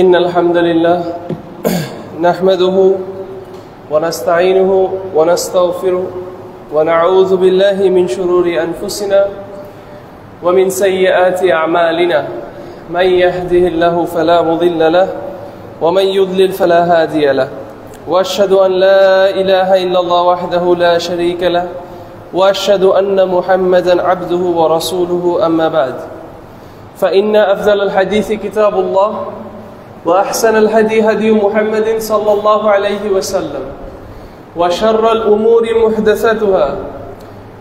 إن الحمد لله نحمده ونستعينه ونستغفره ونعوذ بالله من شرور أنفسنا ومن سيئات أعمالنا من يهده الله فلا مضل له ومن يضلل فلا هادي له وأشهد أن لا إله إلا الله وحده لا شريك له وأشهد أن محمدا عبده ورسوله أما بعد فإن أفضل الحديث كتاب الله وأحسن الهدي هدي محمد صلى الله عليه وسلم وشر الأمور محدثاتها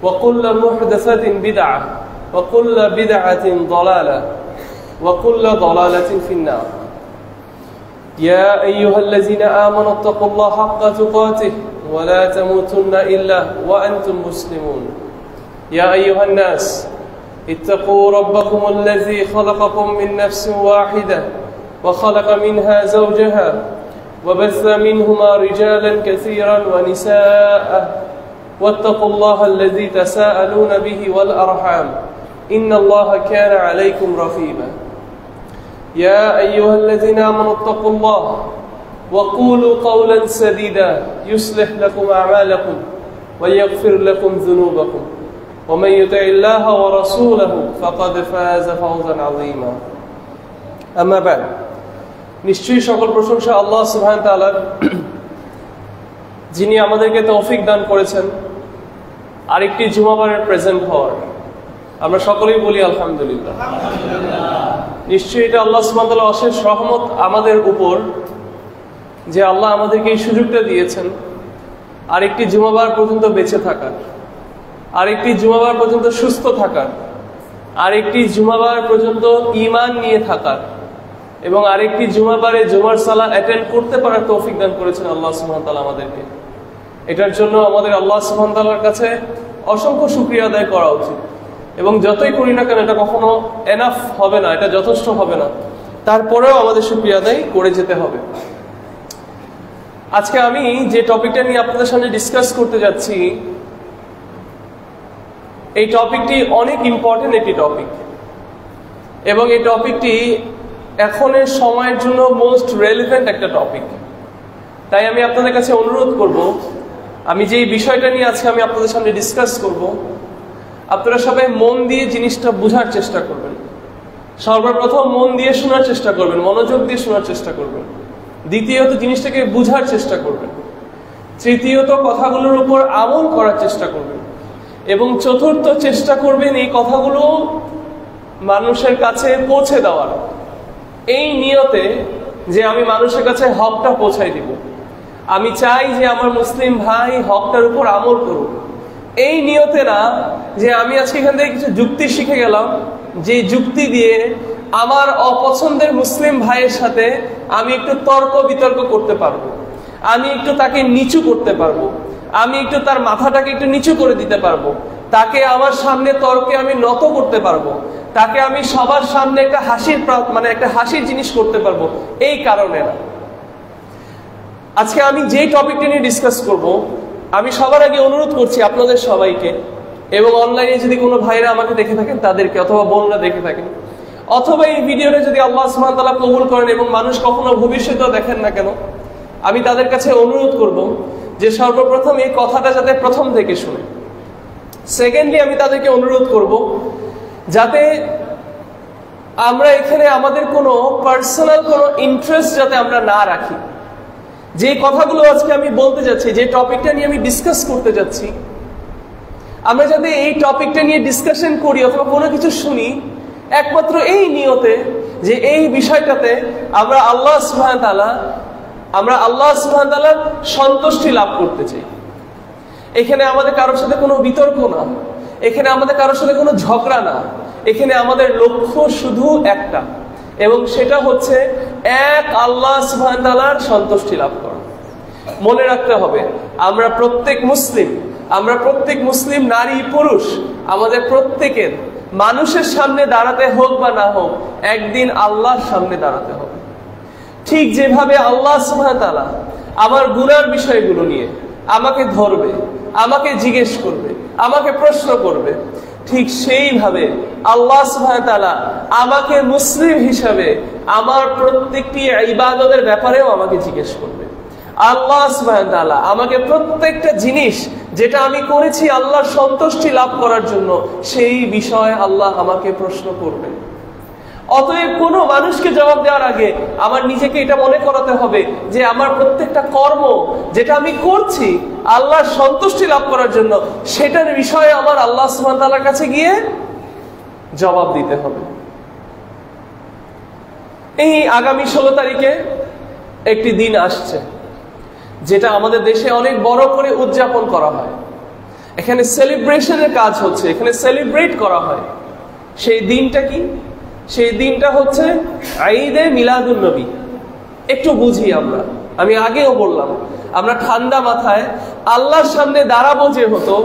وكل محدثة بدعة وكل بدعة ضلالة وكل ضلالة في النار يا أيها الذين آمنوا اتقوا الله حق تقاته ولا تموتن إلا وأنتم مسلمون يا أيها الناس اتقوا ربكم الذي خلقكم من نفس واحدة وخلق منها زوجها وبث منهما رجالا كثيرا ونساء واتقوا الله الذي تساءلون به والأرحام إن الله كان عليكم رقيبا يا أيها الذين آمنوا اتقوا الله وقولوا قولا سديدا يصلح لكم أعمالكم ويغفر لكم ذنوبكم ومن يطع الله ورسوله فقد فاز فوزا عظيما أما بعد নিশ্চয়ই সকল প্রশংসা আল্লাহ সুবহানাহু ওয়া তাআলার, যিনি আমাদেরকে তৌফিক দান করেছেন আরেকটি জুমাবারের প্রেজেন্ট হওয়ার। আমরা সকলেই বলি আলহামদুলিল্লাহ। নিশ্চয়ই এটা আল্লাহ সুবহানাহু ওয়া তাআলার অশেষ রহমত আমাদের উপর যে আল্লাহ আমাদেরকে এই সুযোগটা দিয়েছেন আরেকটি জুমাবার পর্যন্ত বেঁচে থাকার, আরেকটি জুমাবার পর্যন্ত সুস্থ থাকার, আরেকটি জুমাবার পর্যন্ত ঈমান নিয়ে থাকার এবং আরেকটি জুমাবারে জুমার সালাত অ্যাটেন্ড করতে পারার তৌফিক দান করেছেন আল্লাহ সুবহানাহু ওয়া তাআলা আমাদেরকে। এটার জন্য আমাদের আল্লাহ সুবহানাহু ওয়া তাআলার কাছে অসংখ্য শুকরিয়া আদায় করা উচিত এবং যতই করি না কেন এটা কখনো এনাফ হবে না, এটা যথেষ্ট হবে না, তারপরেও আমাদের শুকরিয়া আদায় করে যেতে হবে। আজকে আমি যে টপিকটা নিয়ে আপনাদের সামনে ডিসকাস করতে যাচ্ছি, এই টপিকটি অনেক ইম্পর্টেন্ট একটি টপিক এবং এই টপিকটি এখনের সময়ের জন্য মোস্ট রেলিভেন্ট একটা টপিক। তাই আমি আপনাদের কাছে অনুরোধ করব, আমি যে বিষয়টা নিয়ে আজকে আমি আপনাদের সামনে ডিসকাস করব, আপনারা সবাই মন দিয়ে জিনিসটা বোঝার চেষ্টা করবেন। সর্বপ্রথম মন দিয়ে শোনার চেষ্টা করবেন, মনোযোগ দিয়ে শোনার চেষ্টা করবেন। দ্বিতীয়ত জিনিসটাকে বোঝার চেষ্টা করবেন। তৃতীয়ত কথাগুলোর উপর আমল করার চেষ্টা করবেন এবং চতুর্থ চেষ্টা করবেন এই কথাগুলো মানুষের কাছে পৌঁছে দেওয়ার, এই নিয়তে যে আমি মানুষের কাছে হকটা পৌঁছাই দিব। আমি চাই যে আমার মুসলিম ভাই হকটার উপর আমল করুক, এই নিয়তে না যে আমি আজকে এখান থেকে কিছু যুক্তি শিখে গেলাম, যে যুক্তি দিয়ে আমার অপছন্দের মুসলিম ভাইয়ের সাথে আমি একটু তর্ক বিতর্ক করতে পারবো, আমি একটু তাকে নিচু করতে পারবো, আমি একটু তার মাথাটাকে একটু নিচু করে দিতে পারবো, তাকে আমার সামনে তর্কে আমি নত করতে পারবো, তাকে আমি সবার সামনে একটা হাসির জিনিস করতে পারবো, এই কারণে না। আজকে আমি যে টপিকটা নিয়ে ডিসকাস করব, আমি সবার আগে অনুরোধ করছি আপনাদের সবাইকে এবং অনলাইনে যদি কোনো ভাইরা আমাকে দেখে থাকেন তাদেরকে, অথবা বোনরা দেখে থাকেন, অথবা এই ভিডিওটা যদি আল্লাহ সুবহানাহু ওয়া তাআলা কবুল করেন এবং মানুষ কখনো ভবিষ্যতেও দেখেন না কেন, আমি তাদের কাছে অনুরোধ করব যে সর্বপ্রথম এই কথাটা যাতে প্রথম থেকে শুনে। সেকেন্ডলি আমি তাদেরকে অনুরোধ করব যাতে আমরা এখানে আমাদের কোনো পার্সোনাল কোনো ইন্টারেস্ট যাতে আমরা না রাখি। যে কথাগুলো আজকে আমি বলতে যাচ্ছি, যে টপিকটা নিয়ে আমি ডিসকাস করতে যাচ্ছি, আমরা যাতে এই টপিকটা নিয়ে ডিসকাশন করি অথবা কোনো কিছু শুনি একমাত্র এই নিয়তে যে এই বিষয়টাতে আমরা আল্লাহ সুবহানাহু ওয়া তাআলার সন্তুষ্টি লাভ করতে চাই। এখানে আমাদের কারোর সাথে কোনো বিতর্ক না, এখানে আমাদের কারোর সাথে কোনো ঝগড়া না, এখানে আমাদের লক্ষ্য শুধু একটা, এবং সেটা হচ্ছে এক আল্লাহ সুবহানাহু ওয়া তাআলার সন্তুষ্টি লাভ করা। মনে রাখতে হবে আমরা প্রত্যেক মুসলিম নারী পুরুষ, আমাদের প্রত্যেকের মানুষের সামনে দাঁড়াতে হোক বা না হোক, একদিন আল্লাহর সামনে দাঁড়াতে হবে। ঠিক যেভাবে আল্লাহ সুবহানাহু ওয়া তাআলা আমার গুনার বিষয়গুলো নিয়ে আমাকে ধরবে, আমাকে জিজ্ঞেস করবে, আমাকে প্রশ্ন করবে, ঠিক সেইভাবে আল্লাহ সুবহানাহু ওয়া তাআলা আমাকে মুসলিম হিসাবে আমার প্রত্যেকটি ইবাদতের ব্যাপারেও আমাকে জিজ্ঞেস করবে। আল্লাহ সুবহানাহু ওয়া তাআলা আমাকে প্রত্যেকটা জিনিস যেটা আমি করেছি আল্লাহর সন্তুষ্টি লাভ করার জন্য, সেই বিষয়ে আল্লাহ আমাকে প্রশ্ন করবেন। অতএব কোনো মানুষকে জবাব দেওয়ার আগে আমার নিজেকে এটা মনে করাতে হবে যে আমার প্রত্যেকটা কর্ম যেটা আমি করছি আল্লাহর সন্তুষ্টি লাভ করার জন্য, সেটার বিষয়ে আমার আল্লাহ সুবহানাহু ওয়া তাআলার কাছে গিয়ে জবাব দিতে হবে। এই আগামী 16 তারিখে একটি দিন আসছে যেটা আমাদের দেশে অনেক বড় করে উদযাপন করা হয়। এখানে সেলিব্রেশনের কাজ হচ্ছে, এখানে সেলিব্রেট করা হয়। সেই দিনটা কি? সেই দিনটা হচ্ছে ঈদে মিলাদুন নবী। একটু বুঝি আমি আগেও বললাম, আমরা ঠান্ডা মাথায় আল্লাহর সামনে দাঁড়াবো, যেহেতু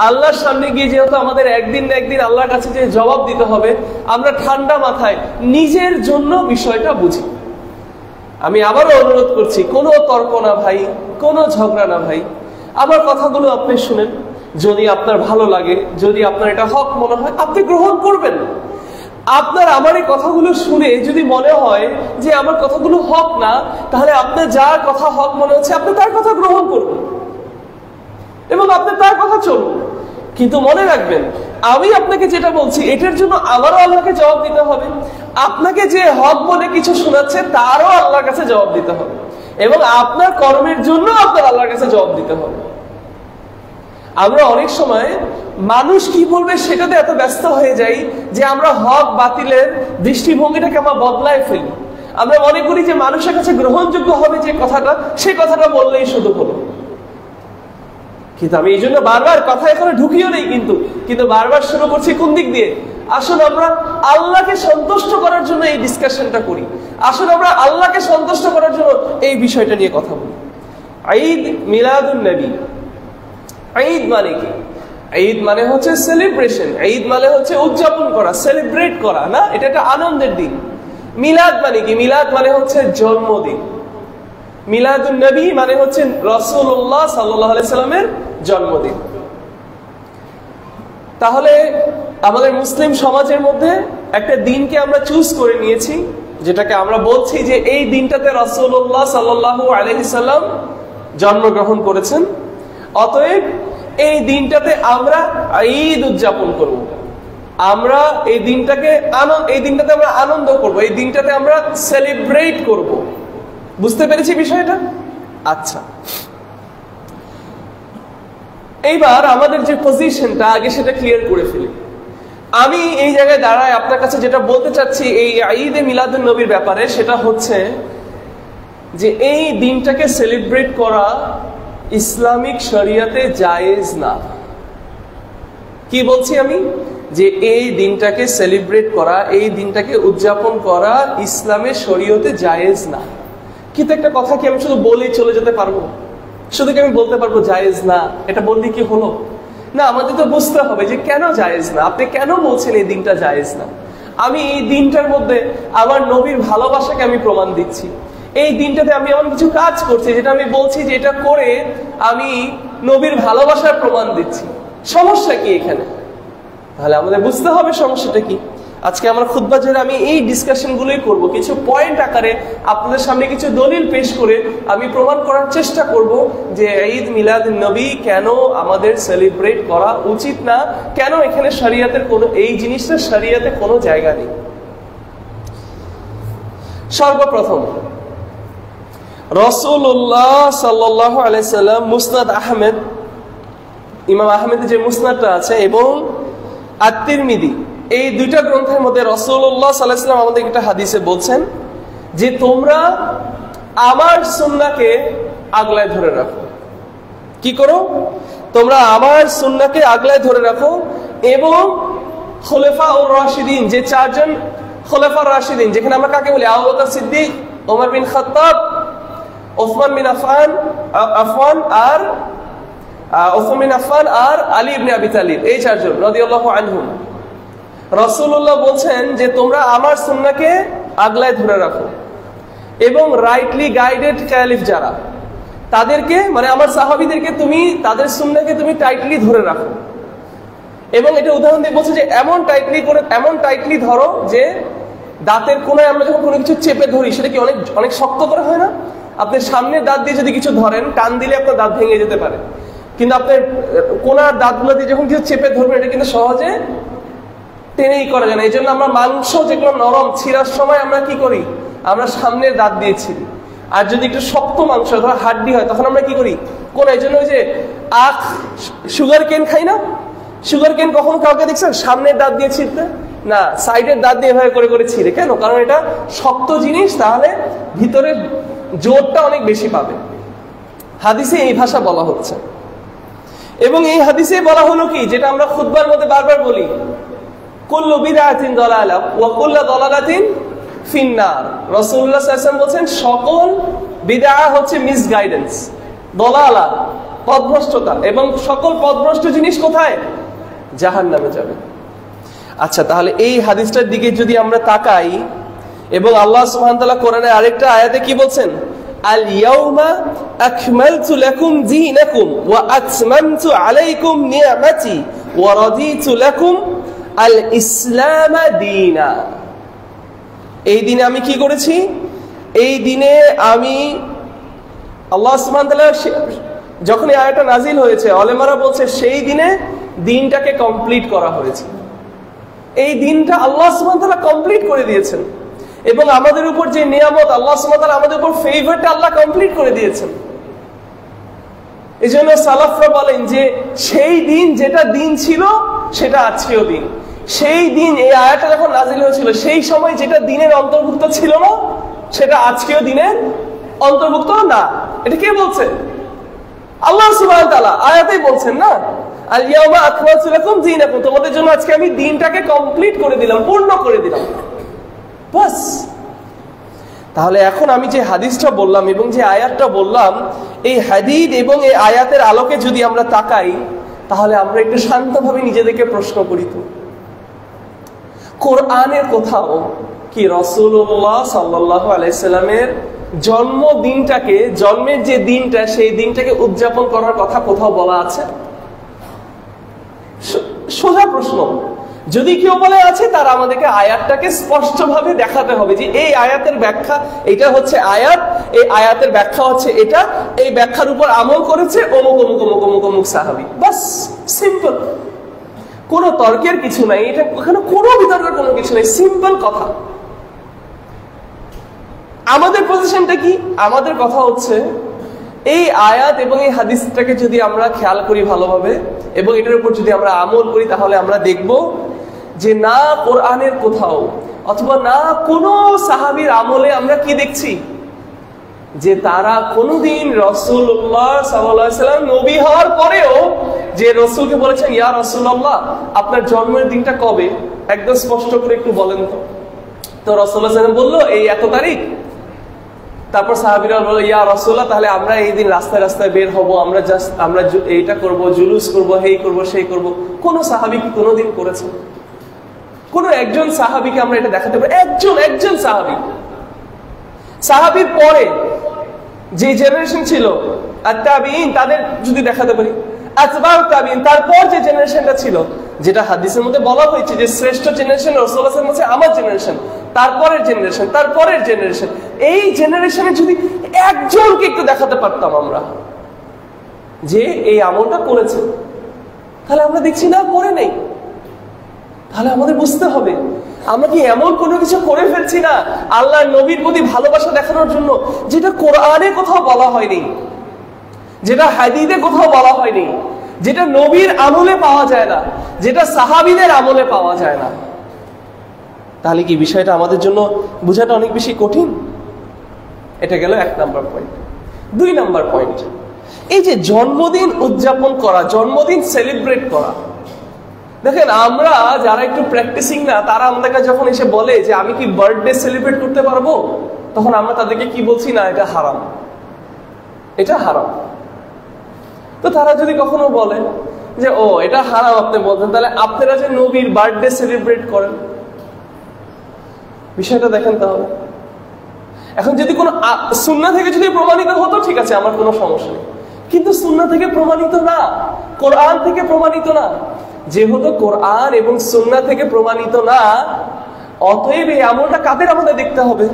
আল্লাহর সামনে গিয়ে যেহেতু আমাদের একদিন না একদিন আল্লাহর কাছে যে জবাব দিতে হবে, আমরা ঠান্ডা মাথায় নিজের জন্য বিষয়টা বুঝি। আমি আবারও অনুরোধ করছি, কোনো তর্ক না ভাই, কোনো ঝগড়া না ভাই, আমার কথাগুলো আপনি শুনেন। যদি আপনার ভালো লাগে, যদি আপনার এটা হক মনে হয়, আপনি গ্রহণ করবেন। আপনার আমার এই কথাগুলো শুনে যদি মনে হয় যে আমার কথাগুলো হক না, তাহলে আপনার যার কথা হক মনে হচ্ছে আপনি তার কথা গ্রহণ করবেন এবং আপনি তার কথা চলুন। কিন্তু মনে রাখবেন, আমি আপনাকে যেটা বলছি এটার জন্য আমারও আল্লাহকে জবাব দিতে হবে। আপনাকে যে হক বলে কিছু শোনাচ্ছে তারও আল্লাহর কাছে জবাব দিতে হবে, এবং আপনার কর্মের জন্য আপনার আল্লাহর কাছে জবাব দিতে হবে। আমরা অনেক সময় মানুষ কি বলবে সেটাতে এত ব্যস্ত হয়ে যাই যে আমরা হক বাতিলের দৃষ্টিভঙ্গিটাকে আমরা বদলায় ফেলি। আমরা মনে করি যে মানুষের কাছে গ্রহণযোগ্য হবে যে কথাটা, সেই কথাটা বললেই শুধু হলো। কিন্তু আমি এই জন্য বারবার কথা এখানে ঢুকিও নেই, কিন্তু বারবার শুরু করছি কোন দিক দিয়ে? আসুন আমরা আল্লাহকে সন্তুষ্ট করার জন্য এই ডিসকাশনটা করি। আসুন আমরা আল্লাহকে সন্তুষ্ট করার জন্য এই বিষয়টা নিয়ে কথা বলি। ঈদ মিলাদুন নবী। ঈদ মানে কি? ঈদ মানে হচ্ছে সেলিব্রেশন, ঈদ মানে হচ্ছে উদযাপন করা, সেলিব্রেট করা, না? এটা একটা আনন্দের দিন। মিলাদ মানে কি? মিলাদ মানে হচ্ছে জন্মদিন। মিলাদুন নবী মানে হচ্ছে রাসূলুল্লাহ সাল্লাল্লাহু আলাইহি সাল্লামের জন্মদিন। তাহলে আমাদের মুসলিম সমাজের মধ্যে একটা দিনকে আমরা চুজ করে নিয়েছি, যেটাকে আমরা বলছি যে এই দিনটাতে রাসূলুল্লাহ সাল্লাল্লাহু আলাইহি সাল্লাম জন্মগ্রহণ করেছেন। অতএব এই দিনটাতে আমরা ঈদ উদযাপন করব। আমরা এই দিনটাতে আমরা আনন্দ করব, এই দিনটাতে আমরা সেলিব্রেট করব। বুঝতে পেরেছি বিষয়টা? আচ্ছা, এইবার আমাদের যে পজিশনটা আগে সেটা ক্লিয়ার করে ফেলি। আমি এই জায়গায় দাঁড়ায় আপনার কাছে যেটা বলতে চাচ্ছি এই ঈদে মিলাদুন নবীর ব্যাপারে, সেটা হচ্ছে যে এই দিনটাকে সেলিব্রেট করা ইসলামিক শরিয়তে জায়েজ না। কি বলছি আমি? যে এই দিনটাকে সেলিব্রেট করা, এই দিনটাকে উদযাপন করা ইসলামের শরিয়তে জায়েজ না। কিন্তু একটা কথা কি আমি শুধু বলেই চলে যেতে পারবো? শুধু কি আমি বলতে পারবো জায়েজ না, এটা বললে কি হলো? না, আমাদের তো বুঝতে হবে যে কেন জায়েজ না। আপনি কেন বলছেন এই দিনটা জায়েজ না? আমি এই দিনটার মধ্যে আমার নবীর ভালোবাসাকে আমি প্রমাণ দিচ্ছি। এই দিনটাতে আমি এমন কিছু কাজ করছি যেটা আমি বলছি যে এটা করে আমি নবীর ভালোবাসার প্রমাণ দিচ্ছি। সমস্যা কি এখানে? তাহলে আমাদের বুঝতে হবে সমস্যাটা কি। আজকে আমার খুতবা জুড়ে আমি এই ডিসকাশন গুলোই করবো, কিছু পয়েন্ট আকারে আপনাদের সামনে কিছু দলিল পেশ করে আমি প্রমাণ করার চেষ্টা করব যে ঈদ মিলাদুন নবী কেন আমাদের সেলিব্রেট করা উচিত না, কেন এখানে শরিয়তের কোনো এই জিনিসটা শরিয়তে কোনো জায়গা নেই। সর্বপ্রথম রাসূলুল্লাহ সাল্লাল্লাহু আলাইহি সাল্লাম মুসনাদ আহমেদ, ইমাম আহমেদের যে মুসনাদটা আছে, এবং আত-তিরমিজি, এই দুইটা গ্রন্থের মধ্যে রাসূলুল্লাহ সাল্লাল্লাহু আলাইহি সাল্লাম আমাদের একটা হাদিসে বলছেন যে তোমরা আমার সুন্নাহকে আগলায় ধরে রাখো। কি করো? তোমরা আমার সুন্নাহকে আগলায় ধরে রাখো এবং খোলাফা ও রাশিদিন, যে চারজন খোলাফা রাশিদিন, যেখানে আমরা কাকে বলি? আবু বকর সিদ্দিক, ওমর বিন খাত্তাব, ওসমান বিন আফফান আর আলী ইবনে আবি তালিব, এই চারজন রাদিয়াল্লাহু আনহুম। রাসূলুল্লাহ বলছেন যে তোমরা আমার সুন্নাহকে আগলায় ধরে রাখো এবং রাইটলি গাইডেড ক্যালিফ যারা, তাদেরকে মানে আমার সাহাবীদেরকে তুমি তাদের সুন্নাহকে তুমি টাইটলি ধরে রাখো। এবং এটা উদাহরণ দিয়ে বলছে যে এমন টাইটলি ধরো যে দাঁতের কোনায় আমরা যখন কোনো কিছু চেপে ধরি সেটা কি অনেক অনেক শক্ত করে হয় না? আপনি সামনের দাঁত দিয়ে যদি কিছু ধরেন, টান দিলে আপনার দাঁত ভেঙে যেতে পারে, কিন্তু আপনার কোনার দাঁতগুলো দিয়ে যখন কিছু চেপে ধরবেন এটা কিন্তু সহজে টেনেই করা যায় না। এই জন্য আমরা মাংস যেগুলো নরম ছিঁড়ার সময় আমরা কি করি? আমরা সামনের দাঁত দিয়ে ছিঁড়ি। আর যদি একটু শক্ত মাংস ধর হাড্ডি হয় তখন আমরা কি করি? এই জন্য ওই যে সুগার কেন খাই না, সুগার কেন কখনো কাউকে দেখছেন সামনের দাঁত দিয়ে ছিঁড়তে? না, সাইডের দাঁত দিয়ে এভাবে করে ছিঁড়ে। কেন? কারণ এটা শক্ত জিনিস, তাহলে ভিতরে জোরটা অনেক বেশি পাবে। হাদিসে এই ভাষা বলা হচ্ছে। এবং এই হাদিসে বলা হলো কি, যেটা আমরা খুতবার মধ্যে বারবার বলি, কুল্লু বিদআতিন দালালাহ ওয়া কুল্লু দালালাতিন ফিন্নার। রাসূলুল্লাহ সাল্লাল্লাহু আলাইহি ওয়াসাল্লাম বলেন সকল বিদআ হচ্ছে মিসগাইডেন্স, দলালা পথভ্রষ্টতা, এবং সকল পথভ্রষ্ট জিনিস কোথায়? জাহান্নামে যাবে। আচ্ছা, তাহলে এই হাদিসটার দিকে যদি আমরা তাকাই, এবং আল্লাহ সুবহানাহু ওয়া তাআলা কোরআনের আরেকটা আয়াতে কি বলছেন? আল ইয়াউমা আকমালতু লাকুম দীনাকুম ওয়া আতমামতু আলাইকুম নি'মাতি ওয়া রাদিতু লাকুম আল ইসলাম দীনা। এই দিনে আমি কি করেছি? এই দিনে আমি আল্লাহ সুবহানাহু ওয়া তাআলা যখন এই আয়াতটা নাজিল হয়েছে, উলামারা বলছে সেই দিনে দিনটাকে কমপ্লিট করা হয়েছে। এই দিনটা আল্লাহ সুবহানাহু ওয়া তাআলা কমপ্লিট করে দিয়েছেন, এবং আমাদের উপর যে নিয়ামত আল্লাহ সুবহানাহু ওয়া তাআলা আমাদের উপর ফেভারটা আল্লাহ কমপ্লিট করে দিয়েছেন। এজন্য সালাফরা বলেন যে সেই দিন যেটা দিন ছিল সেটা আজকেও দিন। সেই দিন এই আয়াতটা যখন নাজিল হয়েছিল সেই সময় যেটা দিনের অন্তর্ভুক্ত ছিল না সেটা আজকেও দিনের অন্তর্ভুক্ত না। এটা কে বলছে? আল্লাহ সুবহানাহু ওয়া তাআলা আয়াতেই বলছেন না, আল ইয়াউমা আকমালতু লাকুম দীনাকুম, তোমাদের জন্য আজকে আমি দিনটাকে কমপ্লিট করে দিলাম, পূর্ণ করে দিলাম, বাস। তাহলে এখন আমি যে হাদিসটা বললাম এবং যে আয়াতটা বললাম, এই হাদিস এবং এই আয়াতের আলোকে যদি আমরা তাকাই, তাহলে আমরা একটু শান্তভাবে নিজেদেরকে প্রশ্ন করি, তো কোরআনের কোথাও কি রাসূলুল্লাহ সাল্লাল্লাহু আলাইহি সাল্লামের জন্মদিনটাকে, জন্মের যে দিনটা, সেই দিনটাকে উদযাপন করার কথা কোথাও বলা আছে? সোজা প্রশ্ন। যদি কেউ বলে আছে, তার আমাদেরকে আয়াতটাকে স্পষ্টভাবে দেখাতে হবে যে এই আয়াতের ব্যাখ্যা, এটা হচ্ছে আয়াত, এই আয়াতের ব্যাখ্যা হচ্ছে এটা, এই ব্যাখ্যার উপর আমল করেছে অমুক অমুক অমুক অমুক অমুক সাহাবী, বাস, সিম্পল। কোনো তর্কের কিছু নাই, এটা ওখানে কোনো বিতর্কের কোনো কিছু নাই, সিম্পল কথা। আমাদের পজিশনটা কি? আমাদের কথা হচ্ছে এই আয়াত এবং এই হাদিসটাকে যদি আমরা খেয়াল করি ভালোভাবে এবং এটার উপর যদি আমরা আমল করি, তাহলে আমরা দেখব যে না কোরআনের কোথাও অথবা না কোনো সাহাবীর আমলে আমরা কি দেখছি, যে তারা কোনোদিন রাসূলুল্লাহ সাল্লাল্লাহু আলাইহি ওয়াসাল্লাম নবী হওয়ার পরেও যে রাসূলকে বলেছেন, ইয়া রাসূলুল্লাহ আপনার জন্মের দিনটা কবে, একদম স্পষ্ট করে একটু বলেন তো। তো রাসূলুল্লাহ সাল্লাল্লাহু আলাইহি ওয়াসাল্লাম বলল এই এত তারিখ। তারপর সাহাবীরা বলল, ইয়া রাসূলুল্লাহ তাহলে আমরা এই দিন রাস্তায় রাস্তায় বের হব, আমরা এইটা করব, জুলুস করব, হেই করব, সেই করব। কোন সাহাবী কি কোনোদিন করেছেন? কোন একজন সাহাবীকে আমরা এটা দেখাতে পারি? একজন সাহাবীর পরে যে জেনারেশন ছিল আত-তাবিঈন, তাদের যদি দেখাতে পারি, আতবাউ তাবিঈন, তারপর যে জেনারেশনটা ছিল, যেটা হাদিসের মধ্যে বলা হয়েছে যে শ্রেষ্ঠ জেনারেশন রাসূলুল্লাহ সাল্লাল্লাহু আলাইহি ওয়াসাল্লাম আমার জেনারেশন, তারপরের জেনারেশন, তারপরের জেনারেশন, এই জেনারেশনে যদি একজনকে একটু দেখাতে পারতাম আমরা যে এই আমলটা করেছে, তাহলে আমরা দেখছি না করে নেই। তাহলে আমাদের বুঝতে হবে আমরা কি এমন কোনো কিছু করে ফেলছি না আল্লাহর নবীর প্রতি ভালোবাসা দেখানোর জন্য, যেটা কোরআনে কোথাও বলা হয়নি, যেটা হাদিসে কোথাও বলা হয়নি, যেটা নবীর আমলে পাওয়া যায় না, যেটা সাহাবীদের আমলে পাওয়া যায় না। তাহলে কি বিষয়টা আমাদের জন্য বোঝাটা অনেক বেশি কঠিন? এটা গেল 1 নাম্বার পয়েন্ট। 2 নাম্বার পয়েন্ট, এই যে জন্মদিন উদযাপন করা, জন্মদিন সেলিব্রেট করা, দেখেন আমরা যারা একটু প্র্যাকটিসিং না, তারা আমাদের কাছে যখন এসে বলে যে আমি কি বার্থডে সেলিব্রেট করতে পারবো, তখন আমরা তাদেরকে কি বলছি? না, এটা হারাম, এটা হারাম। তো তারা যদি কখনো বলে যে ও এটা হারাম আপনি বলছেন, তাহলে আপনারা যে নবীর বার্থডে সেলিব্রেট করেন, বিষয়টা দেখেন। তাহলে এখন যদি কোনো সুন্নাহ থেকে যদি প্রমাণিত হতো, ঠিক আছে, আমার কোনো সমস্যা নেই, কিন্তু সুন্নাহ থেকে প্রমাণিত না, কোরআন থেকে প্রমাণিত না। যেহেতু কোরআন এবং সুন্নাহ থেকে প্রমাণিত না, অতএব এই আমলটা কাদের আমাদের দেখতে হবে?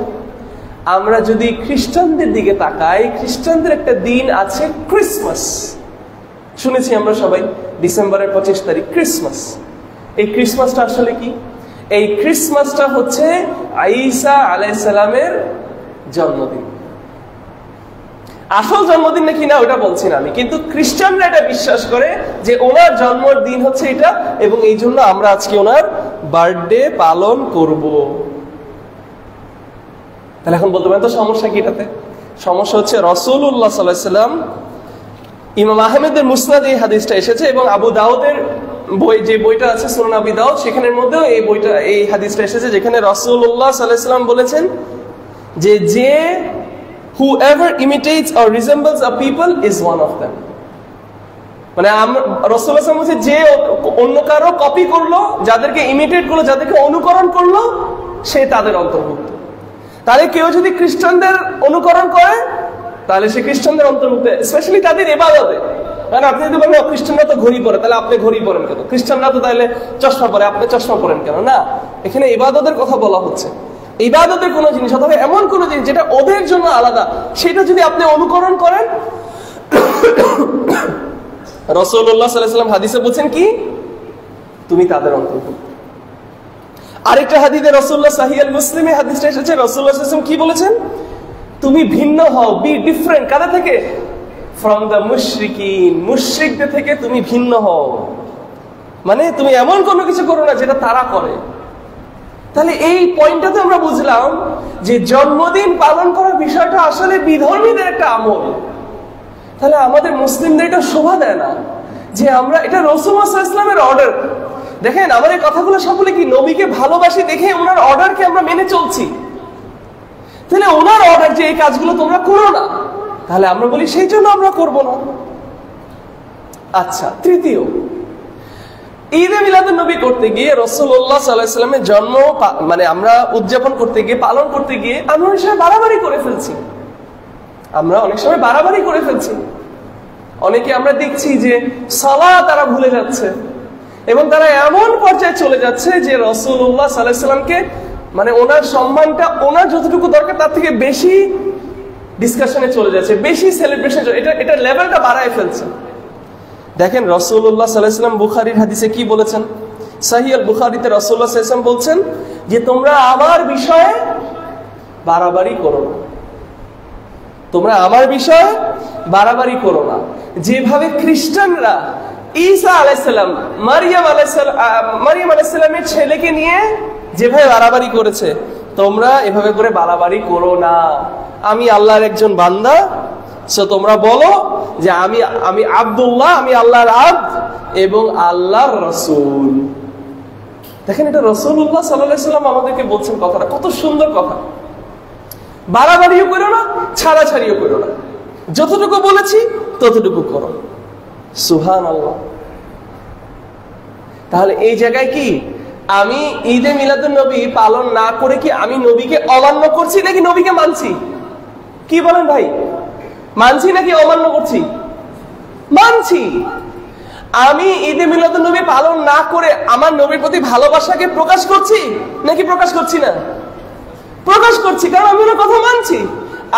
আমরা যদি খ্রিস্টানদের দিকে তাকাই, খ্রিস্টানদের একটা দিন আছে ক্রিসমাস, শুনেছি আমরা সবাই, ডিসেম্বরের 25 তারিখ ক্রিসমাস। এই ক্রিসমাসটা আসলে কি? এই ক্রিসমাসটা হচ্ছে ঈসা আলাইহিস সালামের জন্মদিন। আসল জন্মদিন নাকি না ওটা বলছি না আমি, কিন্তু খ্রিস্টানরা এটা বিশ্বাস করে যে ওনার জন্মদিন হচ্ছে এটা, এবং এই জন্য আমরা আজকে ওনার বার্থডে পালন করব। তাহলে এখন বলতে পারেন তো সমস্যা কি এটাতে? সমস্যা হচ্ছে রাসূলুল্লাহ সাল্লাল্লাহু আলাইহি সাল্লাম, ইমাম আহমেদের মুসনাদে এই হাদিসটা এসেছে, এবং আবু দাউদের বই, যে বইটা আছে সুনান আবি দাউদ, সেখানের মধ্যেও এই বইটা, এই হাদিসটা এসেছে, যেখানে রাসূলুল্লাহ সাল্লাল্লাহু আলাইহি সাল্লাম বলেছেন যে whoever imitates or resembles a people is one of them। মানে রাসূলুল্লাহ সাল্লাল্লাহু আলাইহি ওয়াসাল্লাম যে অন্য কারো কপি করলো, যাদেরকে ইমিটেট করলো, যাদেরকে অনুকরণ করলো, সে তাদের অন্তর্ভুক্ত। তাহলে কেউ যদি খ্রিস্টানদের অনুকরণ করে, তাহলে সে খ্রিস্টানদের অন্তর্ভুক্ত, স্পেশালি তাদের ইবাদতে। কারণ আপনি যদি বলেন খ্রিস্টানরা তো ঘড়ি পরে, তাহলে আপনি ঘড়ি পরেন কেন? খ্রিস্টানরা তো তাহলে চশমা পরে, আপনি চশমা পরেন কেন? না, এখানে ইবাদতের কথা বলা হচ্ছে। ইবাদতের কোন জিনিস অথবা এমন কোন জিনিস যেটা ওদের জন্য আলাদা, সেটা যদি আপনি অনুকরণ করেন, রাসূলুল্লাহ সাল্লাল্লাহু আলাইহি ওয়াসাল্লাম হাদিসে বলেন কি? তুমি তাদের অন্তর্ভুক্ত। আরেকটা হাদিসে রাসূলুল্লাহ সহিহ আল মুসলিমে হাদিসটা এসেছে, রাসূলুল্লাহ সাল্লাল্লাহু আলাইহি ওয়াসাল্লাম কি বলেছেন? তুমি ভিন্ন হও, বি ডিফারেন্ট। কাদের থেকে? ফ্রম দ্য মুশরিকিন, মুশরিকদের থেকে তুমি ভিন্ন হও। মানে তুমি এমন কোনো কিছু করো না যেটা তারা করে। তাহলে এই পয়েন্টটাতে আমরা বুঝলাম যে জন্মদিন পালন করার বিষয়টা আসলে বিধর্মীদের একটা আমল। তাহলে আমাদের মুসলিমদের এটা শোভা দেয় না যে আমরা, এটা রাসূলুল্লাহ সাল্লাল্লাহু আলাইহি ওয়াসাল্লামের অর্ডার। দেখেন আমার এই কথাগুলো সবগুলো কি নবীকে ভালোবাসি দেখে ওনার অর্ডারকে আমরা মেনে চলছি। তাহলে ওনার অর্ডার যে এই কাজগুলো তোমরা করো না, তাহলে আমরা বলি সেই জন্য আমরা করব না। আচ্ছা, তৃতীয়, ঈদে মিলাদুন নবী করতে গিয়ে, রাসূলুল্লাহ সাল্লাল্লাহু আলাইহি ওয়াসাল্লামের জন্ম মানে আমরা উদযাপন করতে গিয়ে, পালন করতে গিয়ে আমরা অনেক সময় বাড়াবাড়ি করে ফেলছি। আমরা অনেক সময় বাড়াবাড়ি করে ফেলছি। অনেকে আমরা দেখছি যে সালাত তারা ভুলে যাচ্ছে, এবং তারা এমন পর্যায়ে চলে যাচ্ছে যে রাসূলুল্লাহ সাল্লাল্লাহু আলাইহি ওয়াসাল্লামকে, মানে ওনার সম্মানটা ওনার যতটুকু দরকার তার থেকে বেশি ডিসকাশনে চলে যাচ্ছে, বেশি সেলিব্রেশন, এটা লেভেলটা বাড়ায় ফেলছে। দেখেন রাসূলুল্লাহ সাল্লাল্লাহু আলাইহি ওয়াসাল্লাম বুখারীর হাদিসে কি বলেছেন? সহিহ আল বুখারীতে রাসূলুল্লাহ সাল্লাল্লাহু আলাইহি ওয়াসাল্লাম বলছেন যে তোমরা আমার বিষয়ে বাড়াবাড়ি করো না, তোমরা আমার বিষয়ে বাড়াবাড়ি করো না। যেভাবে খ্রিস্টানরা ঈসা আলাইহিস সালাম, মারিয়াম আলাইহিস সালামের ছেলেকে নিয়ে যেভাবে বাড়াবাড়ি করেছে, তোমরা এভাবে করে বাড়াবাড়ি করো না। আমি আল্লাহর একজন বান্দা, সো তোমরা বলো যে আমি আব্দুল্লাহ, আমি আল্লাহর আব্দ এবং আল্লাহর রাসূল। দেখেন এটা রাসূলুল্লাহ সাল্লাল্লাহু আলাইহি ওয়াসাল্লাম আমাদেরকে বলছেন, কথাটা কত সুন্দর কথা। বাড়াবাড়িও করো না, ছাড়াছাড়িও করো না, যতটুকু বলেছি ততটুকু করো। সুবহানাল্লাহ। তাহলে এই জায়গায় কি আমি ঈদে মিলাদুন নবী পালন না করে কি আমি নবীকে অমান্য করছি নাকি নবীকে মানছি? কি বলেন ভাই? মানছি নাকি অমান্য করছি? মানছি। আমি ঈদে মিলাদুন নবী পালন না করে আমার নবীর প্রতি ভালোবাসাকে প্রকাশ করছি নাকি প্রকাশ করছি না? প্রকাশ করছি, কারণ আমি ওনার কথা মানছি।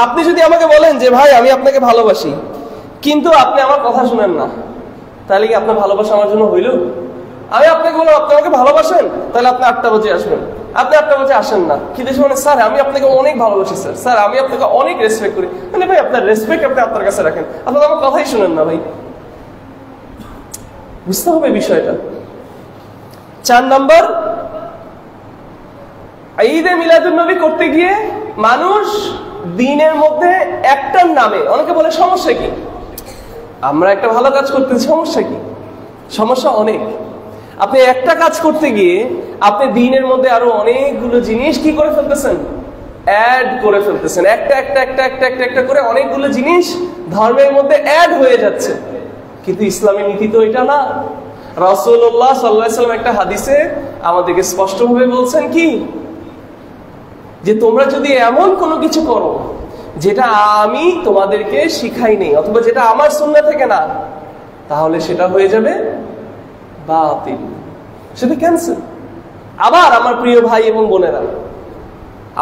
আপনি যদি আমাকে বলেন যে ভাই আমি আপনাকে ভালোবাসি, কিন্তু আপনি আমার কথা শুনেন না, তাহলে কি আপনার ভালোবাসা আমার জন্য হইল? আমি আপনাকে বললাম আপনি আমাকে ভালোবাসেন, তাহলে আপনি 8টা বাজে আসবেন, আপনি 8টা বাজে আসেন না, কি দেশ মানে স্যার আমি আপনাকে অনেক ভালোবাসি, স্যার আমি আপনাকে অনেক রেসপেক্ট করি। মানে ভাই আপনার রেসপেক্ট আপনি আপনার কাছে রাখেন, আপনি আমার কথাই শুনেন না ভাই। বুঝতে হবে বিষয়টা। 4 নাম্বার, ঈদে মিলাদুন নবী করতে গিয়ে মানুষ দিনের মধ্যে একটার নামে, অনেকে বলে সমস্যা কি, আমরা একটা ভালো কাজ করতেছি, সমস্যা কি? সমস্যা অনেক। আপনি একটা কাজ করতে গিয়ে আপনি দিনের মধ্যে আরো অনেকগুলো জিনিস কি করে ফেলতেছেন, অ্যাড করে ফেলতেছেন। একটা একটা একটা একটা একটা একটা করে অনেকগুলো জিনিস ধর্মের মধ্যে অ্যাড হয়ে যাচ্ছে। কিন্তু ইসলামের নীতি তো এটা না। রাসূলুল্লাহ সাল্লাল্লাহু আলাইহি ওয়াসাল্লাম একটা হাদিসে আমাদেরকে স্পষ্টভাবে বলছেন কি, যে তোমরা যদি এমন কোনো কিছু করো যেটা আমি তোমাদেরকে শিখাই নেই, অথবা যেটা আমার সুন্নাহ থেকে না, তাহলে সেটা হয়ে যাবে বাতিল, সেটা ক্যান্সেল। আবার আমার প্রিয় ভাই এবং বোনেরা,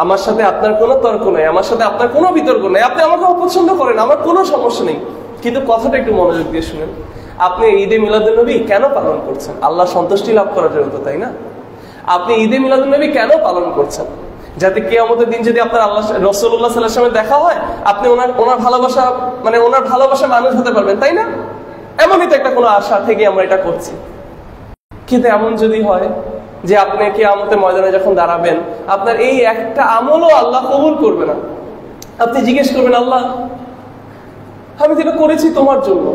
আমার সাথে আপনার কোনো তর্ক নেই, আমার সাথে আপনার কোনো বিতর্ক নেই, আপনি আমাকে অপছন্দ করেন, আমার কোনো সমস্যা নেই, কিন্তু কথাটা একটু মনোযোগ দিয়ে শুনেন। আপনি ঈদে মিলাদুন্নবী কেন পালন করছেন? আল্লাহ সন্তুষ্টি লাভ করার জন্য তো, তাই না? আপনি ঈদে মিলাদুন্নবী কেন পালন করছেন? যাতে কিয়ামতের দিন যদি আপনার আল্লাহ রাসূলুল্লাহ সাল্লাল্লাহু আলাইহি ওয়াসাল্লামের দেখা হয়, আপনি ওনার ভালোবাসা, মানে ওনার ভালোবাসা মানুষ হতে পারবেন, তাই না? এমনই তো একটা কোনো আশা থেকে আমরা এটা করছি। কিন্তু এমন যদি হয় যে আপনি কিয়ামতের ময়দানে যখন দাঁড়াবেন, আপনার এই একটা আমলও আল্লাহ কবুল করবে না, আপনি জিজ্ঞেস করবেন, আল্লাহ আমি যেটা করেছি তোমার জন্য,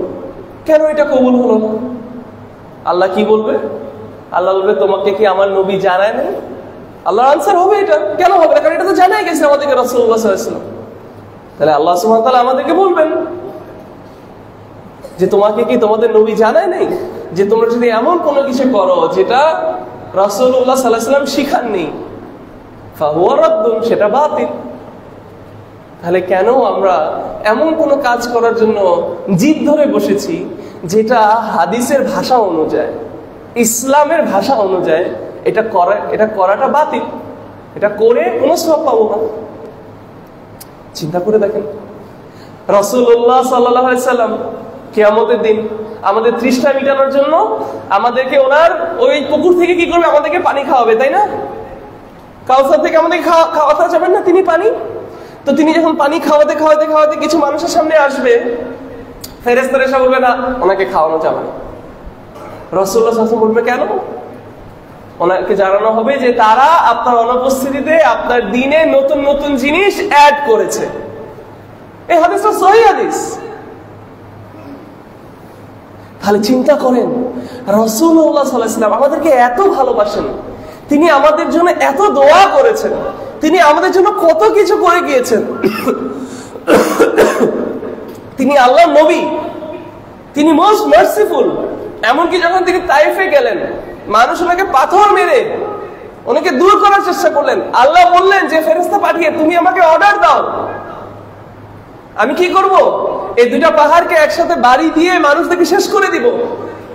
কেন এটা কবুল হলো না? আল্লাহ কি বলবে? আল্লাহ বলবে, তোমাকে কি আমার নবী জানায় নাই? আল্লাহর আনসার হবে এটা, কেন হবে না? কারণ এটা তো জানাই গেছে আমাদেরকে রাসূলুল্লাহ সাল্লাল্লাহু আলাইহি ওয়াসাল্লাম। তাহলে আল্লাহ সুবহানাহু ওয়া তাআলা আমাদেরকে বলবেন যে তোমাকে কি তোমাদের নবী জানায় নাই যে তোমরা যদি এমন কোনো কিছু করো যেটা রাসূলুল্লাহ সাল্লাল্লাহু আলাইহি ওয়াসাল্লাম শিখাননি, ফাহুয়া রাদ্দুন, সেটা বাতিল। তাহলে কেন আমরা এমন কোনো কাজ করার জন্য জিদ ধরে বসেছি যেটা হাদিসের ভাষা অনুযায়ী, ইসলামের ভাষা অনুযায়ী এটা করাটা বাতিল, এটা করে কোনো সওয়াব পাবো না? চিন্তা করে দেখেন, রাসূলুল্লাহ সাল্লাল্লাহু আলাইহি ওয়াসাল্লাম কিয়ামতের দিন আমাদের তৃষ্ণা মিটানোর জন্য আমাদেরকে ওনার ওই পুকুর থেকে কি করবে? আমাদেরকে পানি খাওয়াবে, তাই না? কাউসার থেকে আমাদেরকে খাওয়াতে যাবেন না তিনি পানি? তো তিনি যখন পানি খাওয়াতে খাওয়াতে খাওয়াতে কিছু মানুষের সামনে আসবে, ফেরেশতারা এসে বলবে না ওনাকে খাওয়ানো যাবে না। রাসূলুল্লাহ সাল্লাল্লাহু আলাইহি ওয়াসাল্লাম বলবে কেন? ওনাকে জানানো হবে যে তারা আপনার অনুপস্থিতিতে আপনার দিনে নতুন নতুন জিনিস অ্যাড করেছে। এই হাদিসটা সহিহ হাদিস। তাহলে চিন্তা করেন, রাসূলুল্লাহ সাল্লাল্লাহু আলাইহি ওয়াসাল্লাম আমাদেরকে এত ভালোবাসেন, তিনি আমাদের জন্য এত দোয়া করেছেন, তিনি আমাদের জন্য কত কিছু করে গিয়েছেন। তিনি আল্লাহর নবী, তিনি মোস্ট মার্সিফুল। এমনকি যখন তিনি তাইফে গেলেন, মানুষ ওনাকে পাথর মেরে ওনাকে দূর করার চেষ্টা করলেন, আল্লাহ বললেন যে ফেরেশতা পাঠিয়ে তুমি আমাকে অর্ডার দাও, আমি কি করব? এই দুইটা পাহাড়কে একসাথে বাড়ি দিয়ে মানুষদেরকে শেষ করে দিব।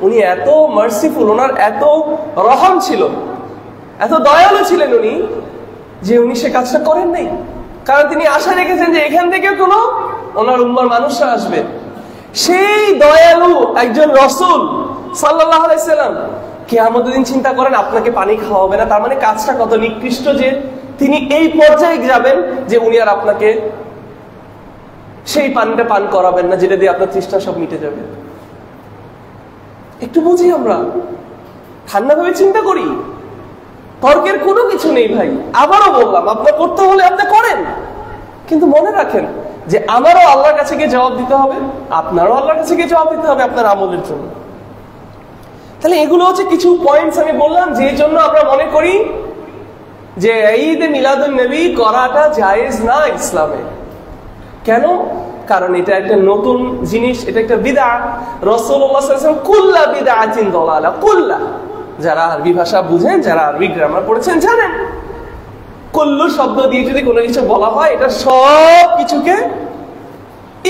উনি এত মার্সিফুল, ওনার এত রহম ছিল, এত দয়ালু ছিলেন উনি, যে উনি সে কাজটা করেন নাই। কারণ তিনি আশা রেখেছেন যে এখান থেকে কোনো ওনার উম্মার মানুষরা আসবে। সেই দয়ালু একজন রাসূল সাল্লাল্লাহু আলাইহি সাল্লাম কিয়ামতের দিন চিন্তা করেন আপনাকে পানি খাওয়াবে না, তার মানে কাজটা কত নিকৃষ্ট যে তিনি এই পর্যায়ে যাবেন যে উনি আর আপনাকে সেই পানিটা পান করাবেন না যেটা দিয়ে আপনার তৃষ্ণা সব মিটে যাবে। একটু বুঝি, আমরা ঠান্ডা ভাবে চিন্তা করি, তর্কের কোনো কিছু নেই ভাই। আবারও বললাম, আপনার করতে হলে আপনি করেন, কিন্তু মনে রাখেন যে আমারও আল্লাহর কাছে গিয়ে জবাব দিতে হবে, আপনারও আল্লাহর কাছে গিয়ে জবাব দিতে হবে আপনার আমলের জন্য। তাহলে এগুলো হচ্ছে কিছু পয়েন্টস আমি বললাম যে জন্য আমরা মনে করি যে ঈদে মিলাদুন্নবী করাটা জায়েজ না ইসলামে। কেন? কারণ এটা একটা নতুন জিনিস, এটা একটা বিদআত। রাসূলুল্লাহ সাল্লাল্লাহু আলাইহি ওয়াসাল্লাম কুল্লা বিদআতিন দালালা, কুল্লা, যারা আরবি ভাষা বুঝেন, যারা আরবি গ্রামার পড়েছেন জানেন, কুল্লু শব্দ দিয়ে যদি কোনো কিছু বলা হয় এটা সব কিছুকে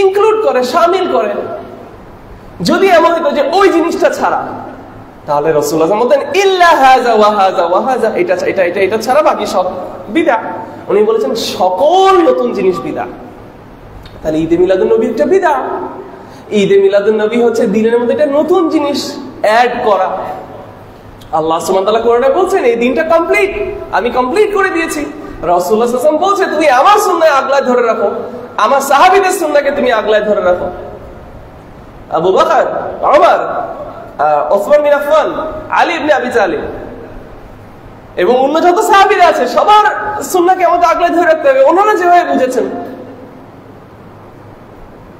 ইনক্লুড করে, শামিল করে। যদি এমন হতো যে ওই জিনিসটা ছাড়া, তাহলে রাসূলুল্লাহ বলতেন ইল্লা হাযা ওয়া হাযা ওয়া হাযা, এটা এটা এটা এটা ছাড়া বাকি সব বিদআত। উনি বলেছেন সকল নতুন জিনিস বিদআত। তাহলে ঈদে মিলাদুন্নবী একটা বিদআত। ঈদে মিলাদুন্নবী হচ্ছে দিনের মধ্যে একটা নতুন জিনিস অ্যাড করা। আল্লাহ সুবহানাহু ওয়া তাআলা কোরআনে বলছেন এই দিনটা কমপ্লিট, আমি কমপ্লিট করে দিয়েছি। রাসূলুল্লাহ সাল্লাল্লাহু আলাইহি ওয়াসাল্লাম বলছে তুমি আমার সুন্নাহ আগলায় ধরে রাখো, আমার সাহাবীদের সুন্নাহকে তুমি আগলায় ধরে রাখো। আবু বকর, ওমর, ওসমান বিন আফফান, আলী ইবনে আবি তালিব এবং অন্য যত সাহাবীরা আছে সবার সুন্নাহকে আমাদের আগলায় ধরে রাখতে হবে, ওনারা যেভাবে বুঝেছেন।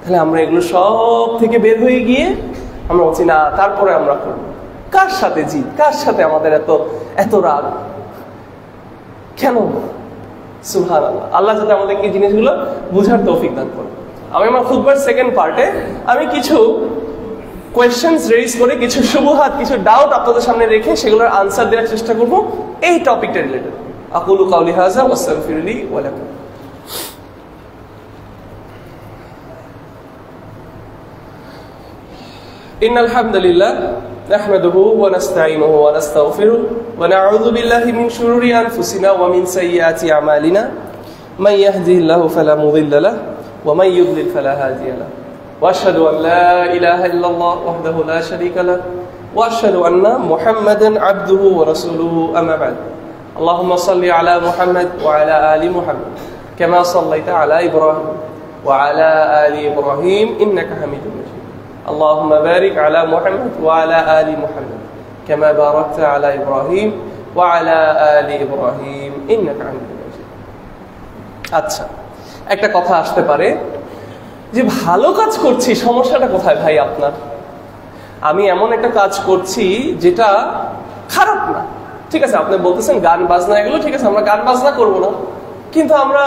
তাহলে আমরা এগুলো সব থেকে বের হয়ে গিয়ে আমরা বলছি না, তারপরে আমরা করবো। কার সাথে জিদ, কার সাথে আমাদের এত এত রাগ কেন? সুবহানাল্লাহ। আল্লাহ যাতে আমাদেরকে জিনিসগুলো বুঝার তৌফিক দান করে। আমি আমার খুতবার সেকেন্ড পার্টে আমি কিছু কোয়েশ্চেন্স রেইজ করে, কিছু শুবহাত, কিছু ডাউট আপনাদের সামনে রেখে সেগুলোর আনসার দেওয়ার চেষ্টা করব এই টপিকটা রিলেটেড। আকুলু কাউলি হাযা ওয়া আস্তাগফিরুল্লাহ ওয়া লাকুম। ইন্নাল হামদুলিল্লাহ নাহমাদুহু ওয়া নাস্তাঈনুহু ওয়া নাস্তাগফিরুহু ওয়া নাউযু বিল্লাহি মিন শুরুরি আনফুসিনা ওয়া মিন সাইয়্যাতি আমালিনা মান ইয়াহদিহিল্লাহু ফালা মুদিল্লা লাহু ওয়া মান ইউদ্লিল ফালা হাদিয়া লাহু ওয়া আশহাদু আন লা ইলাহা ইল্লাল্লাহ ওয়াহদাহু লা শারীকা লাহু ওয়া আশহাদু আন্না মুহাম্মাদান আবদুহু ওয়া রাসূলুহু আম্মা বা'দ। আল্লাহুম্মা সাল্লি আলা মুহাম্মাদ ওয়া আলা আলি মুহাম্মাদ কামা সাল্লাইতা আলা ইব্রাহিম ওয়া আলা আলি ইব্রাহিম ইন্নাকা হামিদুম মাজিদ। اللهم بارك على محمد وعلى آل محمد كما باركت على إبراهيم وعلى آل إبراهيم إنك حميد مجيد। আচ্ছা, একটা কথা আসতে পারে যে ভালো কাজ করছি, সমস্যাটা কোথায় ভাই আপনার? আমি এমন একটা কাজ করছি যেটা খারাপ না, ঠিক আছে, আপনি বলতেছেন গান বাজনা এগুলো ঠিক আছে, আমরা গান বাজনা করবো না, কিন্তু আমরা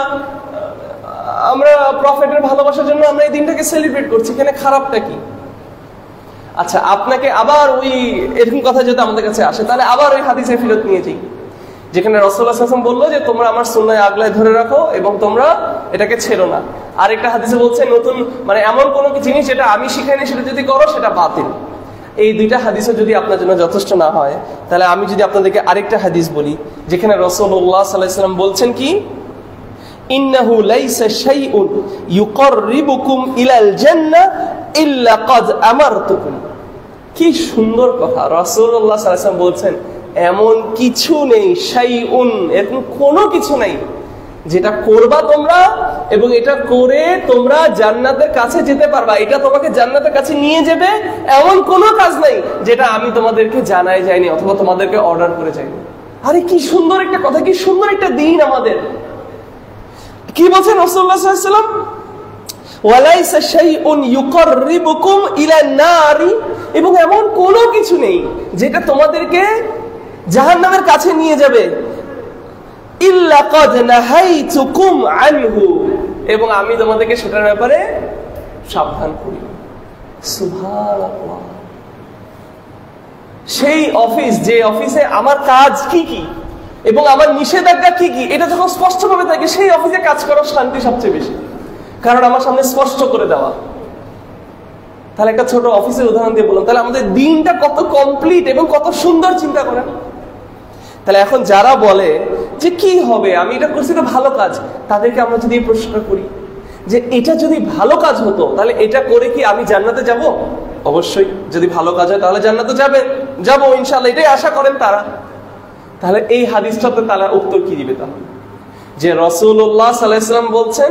প্রফেটের ভালোবাসার জন্য আমরা এই দিনটাকে সেলিব্রেট করছি, এখানে খারাপটা কি? আচ্ছা, আপনাকে আবার ওই এরকম কথা যদি আমাদের কাছে আসে, তাহলে আবার ওই হাদিসে ফিরত নিয়ে যাই, যেখানে রাসূলুল্লাহ সাল্লাল্লাহু আলাইহি ওয়াসাল্লাম বললো যে তোমরা আমার সুন্নাহ আগলায় ধরে রাখো এবং তোমরা এটাকে ছেড়ো না। আরেকটা হাদিসে বলছে নতুন মানে এমন কোনো জিনিস যেটা আমি শিখাইনি সেটা যদি করো সেটা বাতিল। এই দুইটা হাদিসও যদি আপনার জন্য যথেষ্ট না হয়, তাহলে আমি যদি আপনাদেরকে আরেকটা হাদিস বলি, যেখানে রাসূলুল্লাহ সাল্লাল্লাহু আলাইহি ওয়াসাল্লাম বলছেন কি, ইন্নাহু লাইসা শাইউন ইউকাররিবুকুম ইলাল জান্নাহ ইল্লা ক্বাদ আমারতুকুম। কি সুন্দর কথা! রাসূলুল্লাহ সাল্লাল্লাহু আলাইহি ওয়াসাল্লাম বলছেন এমন কিছু নেই, শাইউন, এরকম কোনো কিছু নেই যেটা করবা তোমরা এবং এটা করে তোমরা জান্নাতের কাছে যেতে পারবা, এটা তোমাকে জান্নাতের কাছে নিয়ে যাবে, এমন কোনো কাজ নাই যেটা আমি তোমাদেরকে জানাই যাইনি অথবা তোমাদেরকে অর্ডার করে যাইনি। আরে কি সুন্দর একটা কথা, কি সুন্দর একটা দিন আমাদের। কি বলছেন রাসূলুল্লাহ সাল্লাল্লাহু আলাইহি ওয়াসাল্লাম? ওয়ালাইসা শাইউন ইউকাররিবুকুম ইলান নারি, এবং এমন কোনো কিছু নেই যেটা তোমাদেরকে জাহান্নামের কাছে নিয়ে যাবে, ইল্লা ক্বাদ নাহাইতুকুম আনহু, এবং আমি তোমাদেরকে সেটার ব্যাপারে সাবধান করি। সুবহানাল্লাহ। সেই অফিস, যে অফিসে আমার কাজ কি কি এবং আমার নিষেধাজ্ঞা কি কি, এটা যখন স্পষ্টভাবে থাকে, সেই অফিসে কাজ করার শান্তি সবচেয়ে বেশি, কারণ আমার সামনে স্পষ্ট করে দেওয়া। তাহলে একটা ছোট অফিসের উদাহরণ দিয়ে বললাম, তাহলে আমাদের দিনটা কত কমপ্লিট এবং কত সুন্দর, চিন্তা করেন। তাহলে এখন যারা বলে যে কি হবে, আমি এটা করছি তো ভালো কাজ, তাদেরকে আমরা যদি এই প্রশ্নটা করি যে এটা যদি ভালো কাজ হতো তাহলে এটা করে কি আমি জান্নাতে যাব? অবশ্যই, যদি ভালো কাজ হয় তাহলে জান্নাতে যাবো ইনশাআল্লাহ, এটাই আশা করেন তারা। তাহলে এই হাদিসটাতে তারা উত্তর কি দিবে? তাহলে যে রাসূলুল্লাহ সাল্লাল্লাহু আলাইহি ওয়াসাল্লাম বলছেন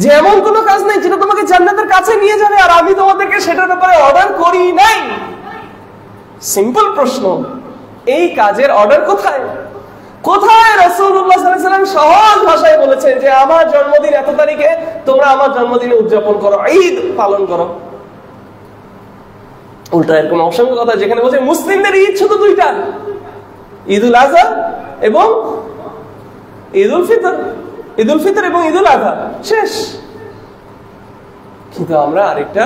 যে এমন কোনো কাজ নাই যেটা তোমাকে জান্নাতের কাছে নিয়ে যাবে, আর আমি তোমাদেরকে সেটার ব্যাপারে অর্ডার করি নাই। সিম্পল প্রশ্ন, এই কাজের অর্ডার কোথায়? কোথায় রাসূলুল্লাহ সাল্লাল্লাহু আলাইহি ওয়াসাল্লাম সহজ ভাষায় বলেছেন যে আমার জন্মদিন এত তারিখে, তোমরা আমার জন্মদিনে উদযাপন করো, ঈদ পালন করো। উল্টা এরকম অসংখ্য কথা যেখানে বলছে মুসলিমদের ঈদ শুধু দুইটা, ঈদুল আযহা এবং ঈদুল ফিতর, ঈদুল ফিতর এবং ঈদুল আযহা, শেষ। কিন্তু আমরা আরেকটা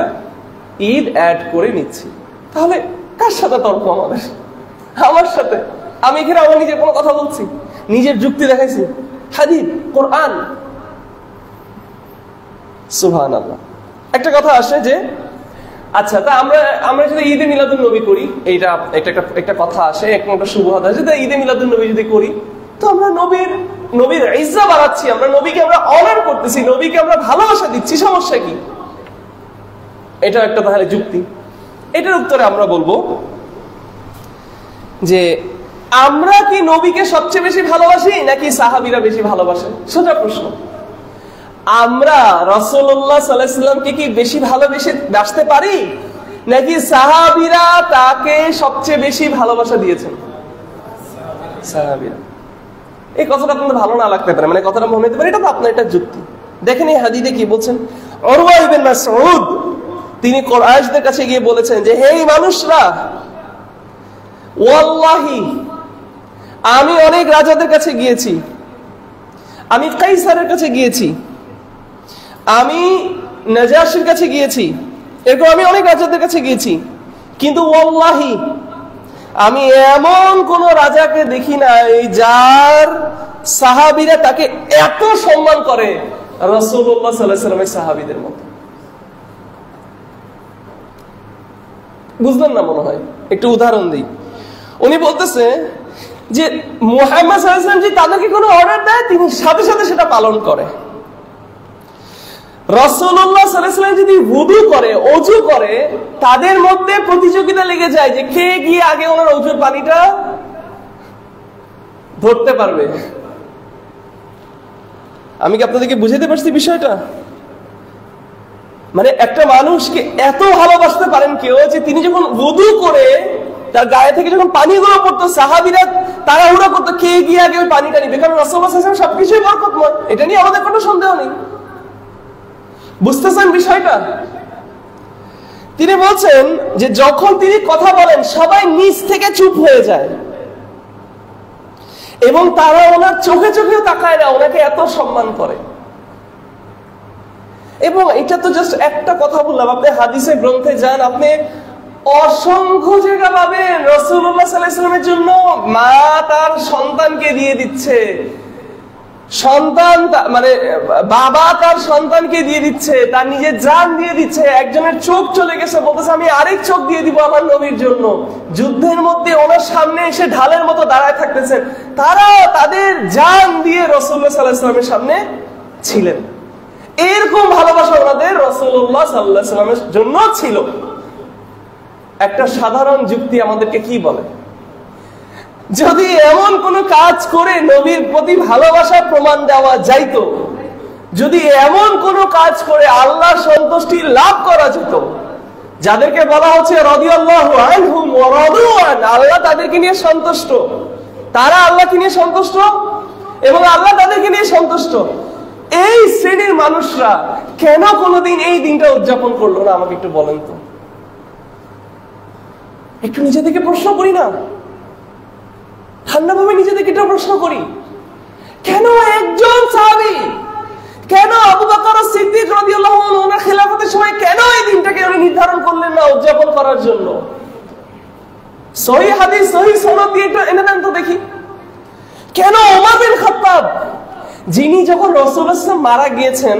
ঈদ অ্যাড করে নিচ্ছি। তাহলে কার সাথে তর্ক আমাদের? আমার সাথে। আমি এখানে আমার নিজের কোনো কথা বলছি, নিজের যুক্তি দেখাইছি, হাদিস, কোরআন। সুবহানাল্লাহ। একটা কথা আসে যে আচ্ছা, তা আমরা যদি ঈদে মিলাদুন নবী করি, এইটা একটা কথা আসে, একটা শুভহাত আসে, তা ঈদে মিলাদুন নবী যদি করি তো আমরা নবীর ইজ্জত বাড়াচ্ছি, আমরা নবীকে আমরা অনার করতেছি, নবীকে আমরা ভালোবাসা দিচ্ছি, সমস্যা কি? এটা একটা তাহলে যুক্তি। এটার উত্তরে আমরা বলবো যে আমরা কি নবীকে সবচেয়ে বেশি ভালোবাসি নাকি সাহাবীরা বেশি ভালোবাসে? সোজা প্রশ্ন। আমরা রাসূলুল্লাহ সাল্লাল্লাহু আলাইহি ওয়াসাল্লামকে কি বেশি ভালোবাসতে পারি নাকি সাহাবীরা তাকে সবচেয়ে বেশি ভালোবাসা দিয়েছেন? সাহাবীরা। এই কথাটা আপনাদের ভালো না লাগতে পারে, মানে কথাটা মনে হতে পারে এটা তো আপনার একটা যুক্তি। দেখেন এই হাদিসে কি বলছেন, উরওয়া ইবনে মাসউদ তিনি কুরাইশদের কাছে গিয়ে বলেছেন যে হে মানুষরা, ওয়াল্লাহি আমি অনেক রাজাদের কাছে গিয়েছি, আমি কাইসারের কাছে গিয়েছি, আমি নাজাশির কাছে গিয়েছি, এরকম আমি অনেক রাজাদের কাছে গিয়েছি, কিন্তু ওয়াল্লাহি আমি এমন কোন রাজাকে দেখি নাই যার সাহাবীরা তাকে এত সম্মান করে রাসূলুল্লাহ সাল্লাল্লাহু আলাইহি ওয়াসাল্লামের সাহাবীদের মতো। বুঝলেন না মনে হয়? একটু উদাহরণ দিই। উনি বলতেছে যে মুহাম্মদ সাল্লাল্লাহু আলাইহি ওয়াসাল্লাম যে তাদেরকে কোনো অর্ডার দেয় তিনি সাথে সাথে সেটা পালন করে। রাসূলুল্লাহ সাল্লাল্লাহু আলাইহি ওয়াসাল্লাম যদি ওযু করে, ওযু করে, তাদের মধ্যে প্রতিযোগিতা লেগে যায় যে কে গিয়ে আগে ওনার ওযুর পানিটা ধরতে পারবে। আমি কি আপনাদেরকে বুঝাতে পারছি বিষয়টা? মানে একটা মানুষকে এত ভালোবাসতে পারেন কেউ যে তিনি যখন ওযু করে তার গায়ে থেকে যখন পানিগুলো পড়তো, সাহাবীরা তাড়াহুড়া করতো কে গিয়ে আগে ওই পানিটা নিবে, কারণ রাসূলুল্লাহ সাল্লাল্লাহু আলাইহি ওয়াসাল্লাম সবকিছুই বরকতময়, এটা নিয়ে আমাদের কোনো সন্দেহ নেই। বুঝতেছেন বিষয়টা? তিনি বলছেন যে যখন তিনি কথা বলেন সবাই নিচ থেকে চুপ হয়ে যায় এবং তারা ওনার চোখে চোখেও তাকায় না, ওনাকে এত সম্মান করে। এবং এটা তো জাস্ট একটা কথা বললাম, আপনি হাদিসের গ্রন্থে যান, আপনি অসংখ্য জায়গা পাবেন রাসূলুল্লাহ সাল্লাল্লাহু আলাইহি ওয়াসাল্লামের জন্য মা তার সন্তানকে দিয়ে দিচ্ছে, সন্তান মানে বাবা তার সন্তানকে দিয়ে দিচ্ছে, তার নিজের জান দিয়ে দিচ্ছে, একজনের চোখ চলে গেছে বলতেছে আমি আরেক চোখ দিয়ে দিব আমার নবীর জন্য। যুদ্ধের মধ্যে ওনার সামনে এসে ঢালের মতো দাঁড়ায় থাকতেছেন, তারা তাদের জান দিয়ে রাসূলুল্লাহ সাল্লাল্লাহু আলাইহি ওয়াসাল্লামের সামনে ছিলেন। এরকম ভালোবাসা ওনাদের রাসূলুল্লাহ সাল্লাল্লাহু আলাইহি ওয়াসাল্লামের জন্য ছিল। একটা সাধারণ যুক্তি আমাদেরকে কি বলে, যদি এমন কোন কাজ করে নবীর প্রতি ভালোবাসার প্রমাণ দেওয়া যাইতো, যদি এমন কোন কাজ করে আল্লাহর সন্তুষ্টি লাভ করা যেত, যাদেরকে বলা হচ্ছে রাদিয়াল্লাহু আনহুম ওয়া রাদু আন, আল্লাহ তাদেরকে নিয়ে সন্তুষ্ট, তারা আল্লাহকে নিয়ে সন্তুষ্ট এবং আল্লাহ তাদেরকে নিয়ে সন্তুষ্ট, এই শ্রেণীর মানুষরা কেন কোনোদিন এই দিনটা উদযাপন করলো না? আমাকে একটু বলেন তো, একটু নিজেদেরকে প্রশ্ন করি না, ঠান্ডাভাবে নিজেদেরকে এটা প্রশ্ন করি। কেন একজন সাহাবী, কেন আবু বকর সিদ্দিক রাদিয়াল্লাহু আনহু ওনার খেলাফতের সময় কেন এই দিনটাকে উনি নির্ধারণ করলেন না উদযাপন করার জন্য? সহিহ হাদিস সহিহ সনদ দিয়ে এটা এনে দেন তো দেখি। কেন ওমর বিন খাত্তাব, যিনি যখন রাসূলুল্লাহ সাল্লাল্লাহু আলাইহি ওয়াসাল্লাম মারা গিয়েছেন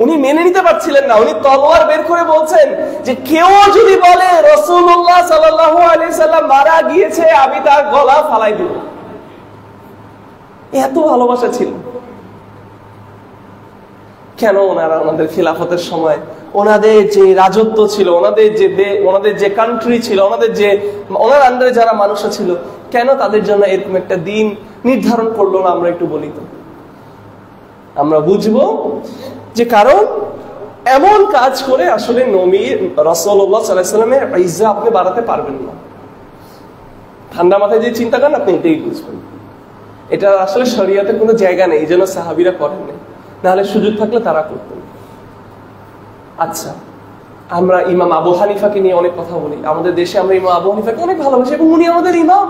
উনি মেনে নিতে পারছিলেন না, উনি তলোয়ার বের করে বলছেন যে কেউ যদি বলে রাসূলুল্লাহ সাল্লাল্লাহু আলাইহি ওয়াসাল্লাম মারা গিয়েছে আমি তার গলা ফালাই দেব। এত ভালোবাসা ছিল। কেন ওনারা ওনাদের খিলাফতের সময় ওনাদের যে রাজত্ব ছিল, ওনাদের যে কান্ট্রি ছিল, ওনার আন্ডারে যারা মানুষ ছিল, কেন তাদের জন্য এরকম একটা দিন নির্ধারণ করলো না? আমরা একটু বলি তো, আমরা বুঝবো যে কারণ এমন কাজ করে আসলে নবী রাসূলুল্লাহ সাল্লাল্লাহু আলাইহি ওয়াসাল্লামের ইজ্জত আপনি বাড়াতে পারবেন না। ঠান্ডা মাথায় যে চিন্তা করেন আপনি এটাই বুঝবেন। এটা আসলে শরীয়তের কোনো জায়গা নেই, এই জন্য সাহাবীরা করেন না, নাহলে সুযোগ থাকলে তারা করতেন। আচ্ছা, আমরা ইমাম আবু হানিফাকে নিয়ে অনেক কথা বলি, আমাদের দেশে আমরা ইমাম আবু হানিফাকে অনেক ভালোবাসি এবং উনি আমাদের ইমাম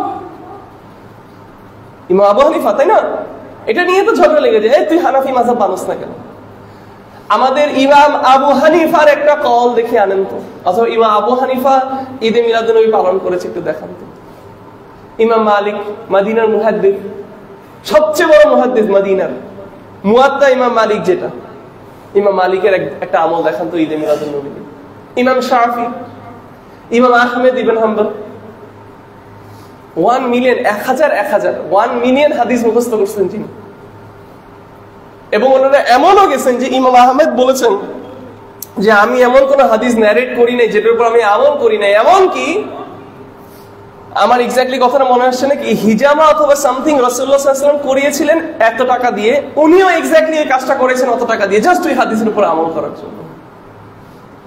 আবু হানিফা, তাই না? এটা নিয়ে তো ঝগড়া লেগে যায়, তুই হানাফি মাযহাব মানুষ না কেন? আমাদের ইমাম আবু হানিফার একটা কল দেখে আনেন তো, অথবা ইমাম আবু হানিফা ঈদে মিলাদুন্নবী পালন করেছে, একটু দেখান তো। ইমাম মালিক মদিনার মুহাদ্দিস, সবচেয়ে বড় মুহাদ্দিস মদিনার, মুয়াত্তা ইমাম মালিক যেটা, ইমাম মালিকের একটা আমল দেখান তো ঈদে মিলাদুন্নবী। ইমাম শাফি, ইমাম আহমেদ ইবনে হাম্বল 1 মিলিয়ন 1 মিলিয়ন হাদিস মুখস্থ করছেন তিনি। এবং ওনারা এমনও গেছেন যে ইমাম আহমেদ বলেছেন যে আমি এমন কোন হাদিস ন্যারেট করি নাই যেটার উপর আমি আমল করি নাই, এমনকি আমার এক্স্যাক্টলি কথাটা মনে আসছে নাকি হিজামা অথবা সামথিং রাসূলুল্লাহ সাল্লাল্লাহু আলাইহি ওয়াসাল্লাম করিয়েছিলেন এত টাকা দিয়ে, উনিও এক্স্যাক্টলি এই কাজটা করেছেন অত টাকা দিয়ে, জাস্ট ওই হাদিসের উপর আমল করার জন্য।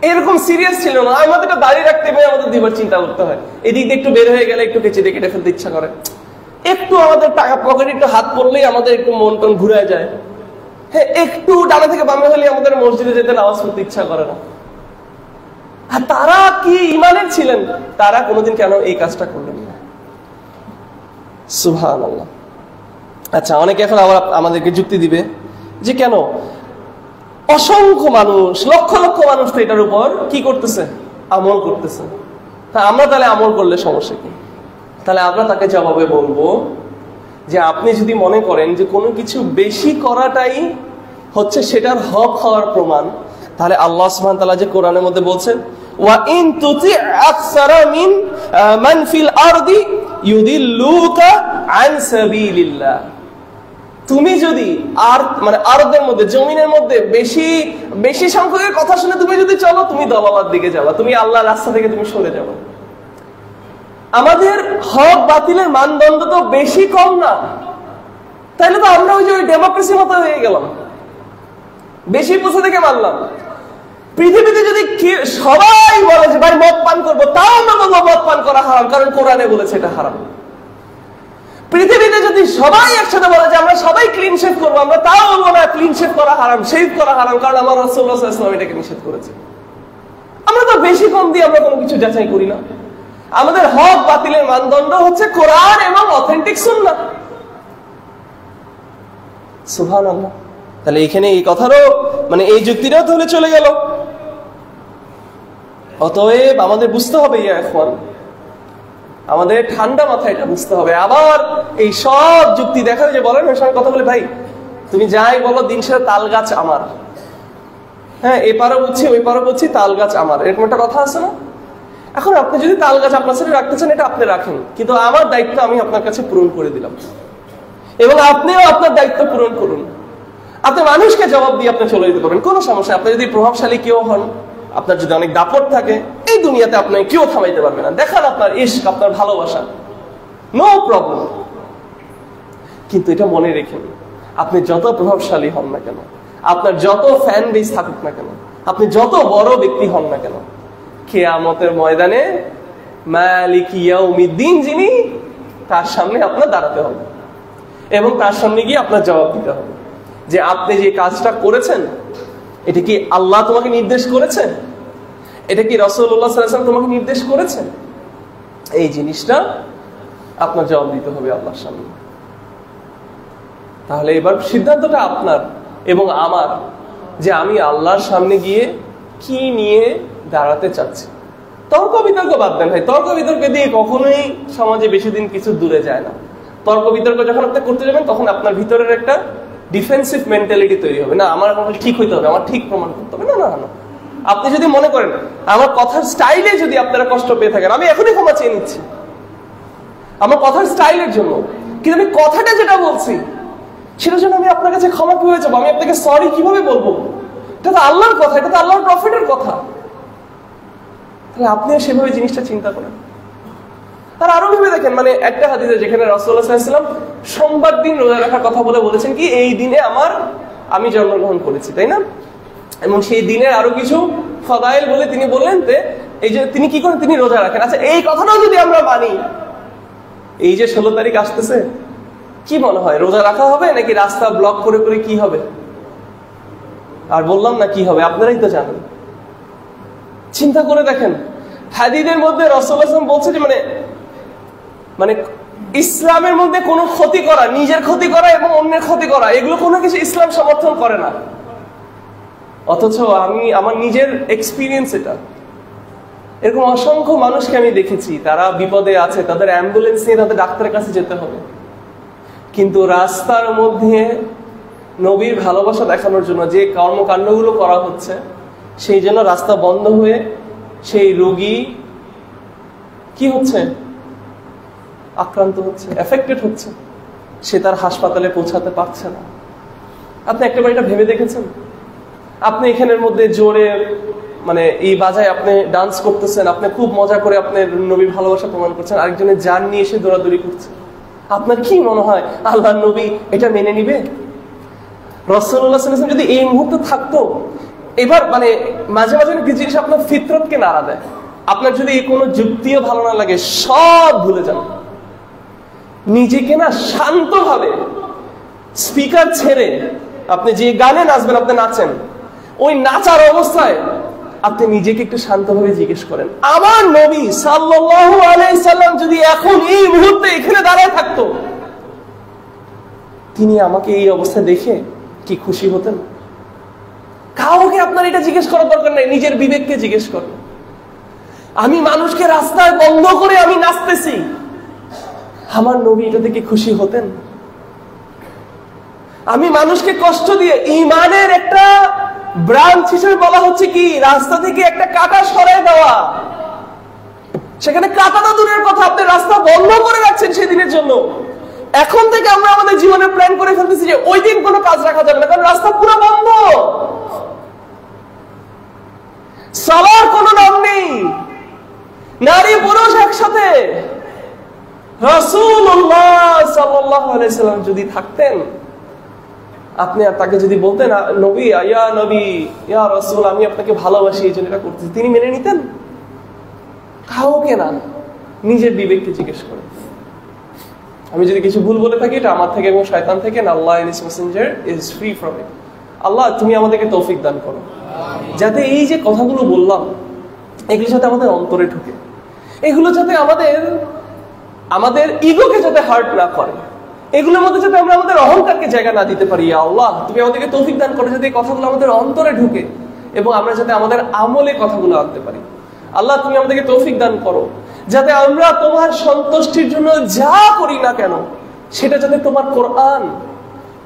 এরকম সিরিয়াস ছিল না। আমাদের এটা দাঁড়িয়ে রাখতে হবে, আমাদের দুইবার চিন্তা করতে হয়, এদিক দিয়ে একটু বের হয়ে গেলে একটু কেটে কেটে ফেলতে ইচ্ছা করে, একটু আমাদের টাকা পকেটে একটু হাত পড়লেই আমাদের একটু মন টন ঘুরে যায়। হ্যাঁ, একটু ডানে থেকে বামে হলে আমাদের মসজিদে যেতে নামাজ পড়তে ইচ্ছা করে না। আর তারা কি ঈমানের ছিলেন, তারা কোনোদিন কেন এই কাজটা করলেন না? সুবহানাল্লাহ। আচ্ছা, অনেকে এখন আবার আমাদেরকে যুক্তি দিবে যে কেন অসংখ্য মানুষ, লক্ষ লক্ষ মানুষ তো এটার উপর কি করতেছে, আমল করতেছে, তা আমরা তাহলে আমল করলে সমস্যা কি? তাহলে আমরা তাকে জবাবে বলবো যে আপনি যদি মনে করেন যে কোনো কিছু বেশি করাটাই হচ্ছে সেটার হক হওয়ার প্রমাণ, তাহলে আল্লাহ সুবহানাহু ওয়া তাআলা যে কোরআনের মধ্যে বলছেন, ওয়া ইন তুতি আকসারা মিন মান ফিল আরদি ইউদিল্লুকা আন সাবিলিল্লাহ, তুমি যদি আর মানে আরদের মধ্যে, জমিনের মধ্যে বেশি বেশি সংখ্যকের কথা শুনে তুমি যদি চলো, তুমি দালালার দিকে যাবা, তুমি আল্লাহর রাস্তা থেকে তুমি সরে যাবে। আমাদের হক বাতিলের মানদণ্ড তো বেশি কম না, তাইলে তো আমরা ওই যে ওই ডেমোক্রেসি মতো হয়ে গেলাম, বেশি পৌঁছে থেকে মানলাম। পৃথিবীতে যদি সবাই বলে যে ভাই মদ পান করবো, তাও আমরা বলবো মদ পান করা হারাম, কারণ কোরআনে বলেছে এটা হারাম। পৃথিবীতে যদি সবাই একসাথে বলে যে আমরা সবাই ক্লিন শেভ করবো, আমরা তাও বলবো না ক্লিন শেভ করা হারাম, শেভ করা হারাম, কারণ আমার রাসূলুল্লাহ সাল্লাল্লাহু আলাইহি ওয়াসাল্লাম এটাকে নিষেধ করেছে। আমরা তো বেশি কম দিয়ে আমরা কোনো কিছু যাচাই করি না। আমাদের হক বাতিলের মানদণ্ড হচ্ছে কোরআন এবং অথেন্টিক সুন্নাহ। সুবহানাল্লাহ। তাহলে এখানে এই কথারও মানে এই যুক্তিটাও তাহলে চলে গেল। অতএব আমাদের বুঝতে হবে, ইয়া ইখওয়ান, আমাদের ঠান্ডা মাথায় এটা বুঝতে হবে। আবার এই সব যুক্তি দেখা যে বলেন ওর সঙ্গে কথা বলে, ভাই তুমি যাই বলো দিন শেষে তাল গাছ আমার, হ্যাঁ এপারও বুঝছি ওই পারও বুঝছি, তাল গাছ আমার, এরকম একটা কথা আছে না? এখন আপনি যদি তাল গাছ আপনার সাথে রাখতে চান, এটা আপনি রাখেন, কিন্তু আমার দায়িত্ব আমি আপনার কাছে পূরণ করে দিলাম, এবং আপনিও আপনার দায়িত্ব পূরণ করুন। আপনি মানুষকে জবাব দিয়ে আপনি চলে যেতে পারবেন, কোনো সমস্যা। আপনি যদি প্রভাবশালী কেউ হন, আপনার যদি অনেক দাপট থাকে, এই দুনিয়াতে আপনাকে কেউ থামাইতে পারবে না। দেখান আপনার ইশক, আপনার ভালোবাসা, নো প্রবলেম। কিন্তু এটা মনে রেখেন, আপনি যত প্রভাবশালী হন না কেন, আপনার যত ফ্যান বেস থাকুক না কেন, আপনি যত বড় ব্যক্তি হন না কেন, কিয়ামতের ময়দানে মালিক ইয়াউমিদ্দিন যিনি, তার সামনে আপনার দাঁড়াতে হবে এবং তার সামনে গিয়ে আপনার জবাব দিতে হবে যে আপনি যে কাজটা করেছেন, এটা কি আল্লাহ তোমাকে নির্দেশ করেছেন, এটা কি রাসূলুল্লাহ সাল্লাল্লাহু আলাইহি ওয়াসাল্লাম তোমাকে নির্দেশ করেছেন? এই জিনিসটা আপনার জবাব দিতে হবে আল্লাহর সামনে। তাহলে এবার সিদ্ধান্তটা আপনার এবং আমার, যে আমি আল্লাহর সামনে গিয়ে কি নিয়ে দাঁড়াতে চাচ্ছি। তর্ক বিতর্ক বাদ দেন ভাই, তর্ক বিতর্ক দিয়ে কখনোই সমাজে বেশি দিন কিছু দূরে যায় না। তর্ক বিতর্ক যখন আপনি করতে যাবেন, তখন আপনার ভিতরের একটা ডিফেন্সিভ মেন্টালিটি তৈরি হবে, না আমার কথা ঠিক হইতে হবে, আমার ঠিক প্রমাণ করতে হবে। না না না, আপনি যদি মনে করেন আমার কথার স্টাইলে যদি আপনারা কষ্ট পেয়ে থাকেন, আমি এখনই ক্ষমা চেয়ে নিচ্ছি আমার কথার স্টাইলের জন্য, কিন্তু আমি কথাটা যেটা বলছি সেটার জন্য আমি আপনার কাছে ক্ষমা পেয়ে যাবো। আমি আপনাকে সরি কিভাবে বলবো? এটা তো আল্লাহর কথা, এটা তো আল্লাহর প্রফেটের কথা। তাহলে আপনিও সেভাবে জিনিসটা চিন্তা করেন। আর আরো ভেবে দেখেন, মানে একটা হাদিসে যেখানে রাসূলুল্লাহ সাল্লাল্লাহু আলাইহি ওয়াসাল্লাম সোমবার দিন রোজা রাখার কথা বলে বলেছেন কি এই দিনে আমি জন্মগ্রহণ করেছি, তাই না? এবং সেই দিনের আরো কিছু ফাদাইল বলে তিনি বললেন যে এই যে তিনি কি করেন, তিনি রোজা রাখেন। আচ্ছা, এই কথাটাও যদি আমরা মানি, এই যে 16 তারিখ আসতেছে, কি মনে হয় রোজা রাখা হবে নাকি রাস্তা ব্লক করে করে কি হবে? আর বললাম না কি হবে, আপনারাই তো জানেন। চিন্তা করে দেখেন, হাদিসের মধ্যে রাসূলুল্লাহ সাল্লাল্লাহু আলাইহি ওয়াসাল্লাম বলছে যে মানে ইসলামের মধ্যে কোনো ক্ষতি করা, নিজের ক্ষতি করা এবং অন্যের ক্ষতি করা, এগুলো কোনো কিছু ইসলাম সমর্থন করে না। অথচ আমি আমার নিজের এক্সপিরিয়েন্স, এটা এরকম অসংখ্য মানুষকে আমি দেখেছি, তারা বিপদে আছে, তাদের অ্যাম্বুলেন্স নিয়ে তাদের ডাক্তারের কাছে যেতে হবে, কিন্তু রাস্তার মধ্যে নবীর ভালোবাসা দেখানোর জন্য যে কর্মকাণ্ডগুলো করা হচ্ছে, সেই জন্য রাস্তা বন্ধ হয়ে সেই রোগী কি হচ্ছে, আক্রান্ত হচ্ছে, এফেক্টেড হচ্ছে, সে তার হাসপাতালে পৌঁছাতে পারছে না। আপনি একটাবার এটা ভেবে দেখেছেন? আপনি এখানের মধ্যে জোরে মানে এই বাজায় আপনি ডান্স করতেছেন, আপনি খুব মজা করে আপনি নবীর ভালোবাসা প্রমাণ করছেন, আরেকজনের জান নিয়ে এসে দৌড়াদৌড়ি করছে। আপনার কি মনে হয় আল্লাহর নবী এটা মেনে নিবে? রাসূলুল্লাহ সাল্লাল্লাহু আলাইহি ওয়াসাল্লাম যদি এই মুহূর্তে থাকতো, এবার মানে মাঝে মাঝে কিছু জিনিস আপনার ফিতরতকে নাড়া দেয়। আপনার যদি কোনো যুক্তিও ভালো না লাগে, সব ভুলে যান, নিজেকে না শান্তভাবে স্পিকার ছেড়ে আপনি যে গানে নাচবেন, আপনি নাচেন, ওই নাচার অবস্থায় আপনি নিজেকে একটু শান্তভাবে জিজ্ঞেস করেন, আমার নবী সাল্লাল্লাহু আলাইহি সাল্লাম যদি এখন এই মুহূর্তে এখানে দাঁড়ায় থাকতো, তিনি আমাকে এই অবস্থা দেখে কি খুশি হতেন? কাউকে আপনার এটা জিজ্ঞেস করার দরকার নাই, নিজের বিবেককে জিজ্ঞেস করেন। আমি মানুষকে রাস্তায় বন্ধ করে আমি নাচতেছি, আমার নবী এটা দেখে খুশি হতেন? আমি মানুষকে কষ্ট দিয়ে, ঈমানের একটা ব্রাঞ্চ হিসেবে বলা হচ্ছে কি, রাস্তা থেকে একটা কাঁটা সরায় দেওয়া। সেখানে কাঁটাটা দূরের কথা, আপনি রাস্তা বন্ধ করে রাখছেন সেদিনের জন্য। এখন থেকে আমরা আমাদের জীবনে প্ল্যান করে ফেলতেছি যে ওই দিন কোনো কাজ রাখা যাবে না, কারণ রাস্তা পুরো বন্ধ, সালার কোনো নাম নেই, নারী পুরুষ একসাথে। রাসূলুল্লাহ সাল্লাল্লাহু আলাইহি সাল্লাম যদি থাকতেন, আপনি আর তাকে যদি বলতেন, নবী, ইয়া নবী, ইয়া রাসূল, আমি আপনাকে ভালোবাসি, এই জন্য এটা করতেছি, তিনি মেনে নিতেন? কাউকে না, নিজের বিবেককে জিজ্ঞেস করেন। আমি যদি কিছু ভুল বলে থাকি, এটা আমার থেকে এবং শয়তান থেকে, না, আল্লাহ and his messenger is free from it. আল্লাহ, তুমি আমাদেরকে তৌফিক দান করো, যাতে এই যে কথাগুলো বললাম এগুলো যাতে আমাদের অন্তরে ঢুকে, এগুলো যাতে আমাদের ইগোকে যাতে হার্ট না করে, এগুলোর মধ্যে যাতে আমরা আমাদের অহংকারকে জায়গা না দিতে পারি। আল্লাহ, তুমি আমাদেরকে তৌফিক দান করো যাতে এই কথাগুলো আমাদের অন্তরে ঢুকে এবং আমরা যাতে আমাদের আমলে কথাগুলো আনতে পারি। আল্লাহ, তুমি আমাদেরকে তৌফিক দান করো যাতে আমরা তোমার সন্তুষ্টির জন্য যা করি না কেন সেটা যাতে তোমার কোরআন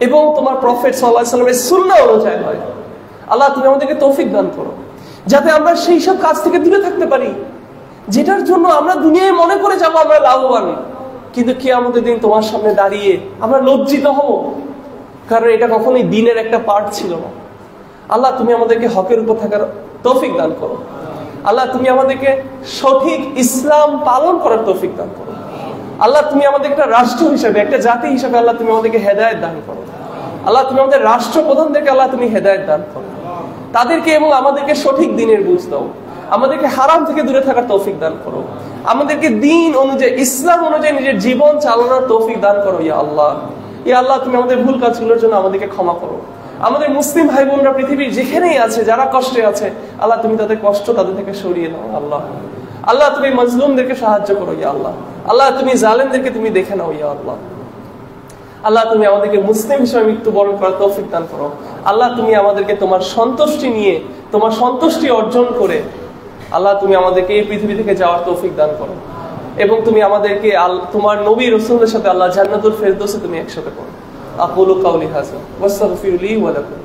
এবং তোমার প্রফেট সাল্লাল্লাহু আলাইহি ওয়াসাল্লামের সুন্নাহ অনুযায়ী হয়। আল্লাহ, তুমি আমাদেরকে তৌফিক দান করো যাতে আমরা সেই সব কাজ থেকে দূরে থাকতে পারি যেটার জন্য আমরা দুনিয়ায় মনে করে যাবো আমরা লাভবান, কিন্তু কিয়ামতের দিন তোমার সামনে দাঁড়িয়ে আমরা লজ্জিত হব, কারণ এটা কখনোই দিনের একটা পার্ট ছিল না। আল্লাহ, তুমি আমাদেরকে হকের উপর থাকার তৌফিক দান করো। আল্লাহ, তুমি আমাদেরকে সঠিক ইসলাম পালন করার তৌফিক দান করো। আল্লাহ, তুমি আমাদের একটা রাষ্ট্র হিসেবে, একটা জাতি হিসেবে, আল্লাহ তুমি আমাদেরকে হেদায়েত দান করো। আল্লাহ, তুমি আমাদের রাষ্ট্রপ্রধানদেরকে আল্লাহ তুমি হেদায়েত দান করো, তাদেরকে এবং আমাদেরকে সঠিক দিনের বুঝ দাও, আমাদেরকে হারাম থেকে দূরে থাকার তৌফিক দান করো, আমাদেরকে দিন অনুযায়ী, ইসলাম অনুযায়ী নিজের জীবন চালানোর তৌফিক দান করো। ইয়া আল্লাহ, ইয়া আল্লাহ, তুমি আমাদের ভুল কাজগুলোর জন্য আমাদেরকে ক্ষমা করো। আমাদের মুসলিম ভাই বোনরা পৃথিবীর যেখানেই আছে, যারা কষ্টে আছে, আল্লাহ তুমি তাদের কষ্ট তাদের থেকে সরিয়ে নাও। আল্লাহ, আল্লাহ তুমি মজলুমদেরকে সাহায্য করো। ইয়া আল্লাহ, আল্লাহ তুমি জালেমদেরকে তুমি দেখে নাও। ইয়া আল্লাহ, আল্লাহ তুমি আমাদেরকে মুসলিম হিসেবে মৃত্যুবরণ করার তৌফিক দান করো। আল্লাহ, তুমি আমাদেরকে তোমার সন্তুষ্টি নিয়ে, তোমার সন্তুষ্টি অর্জন করে, আল্লাহ তুমি আমাদেরকে এই পৃথিবী থেকে যাওয়ার তৌফিক দান করো এবং তুমি আমাদেরকে তোমার নবী রাসূলদের সাথে আল্লাহ জান্নাতুল ফেরদৌসে তুমি একসাথে করো। আকুলু কাউলি হাযা ওয়াস্তাগফিরু লি ওয়া লাকুম।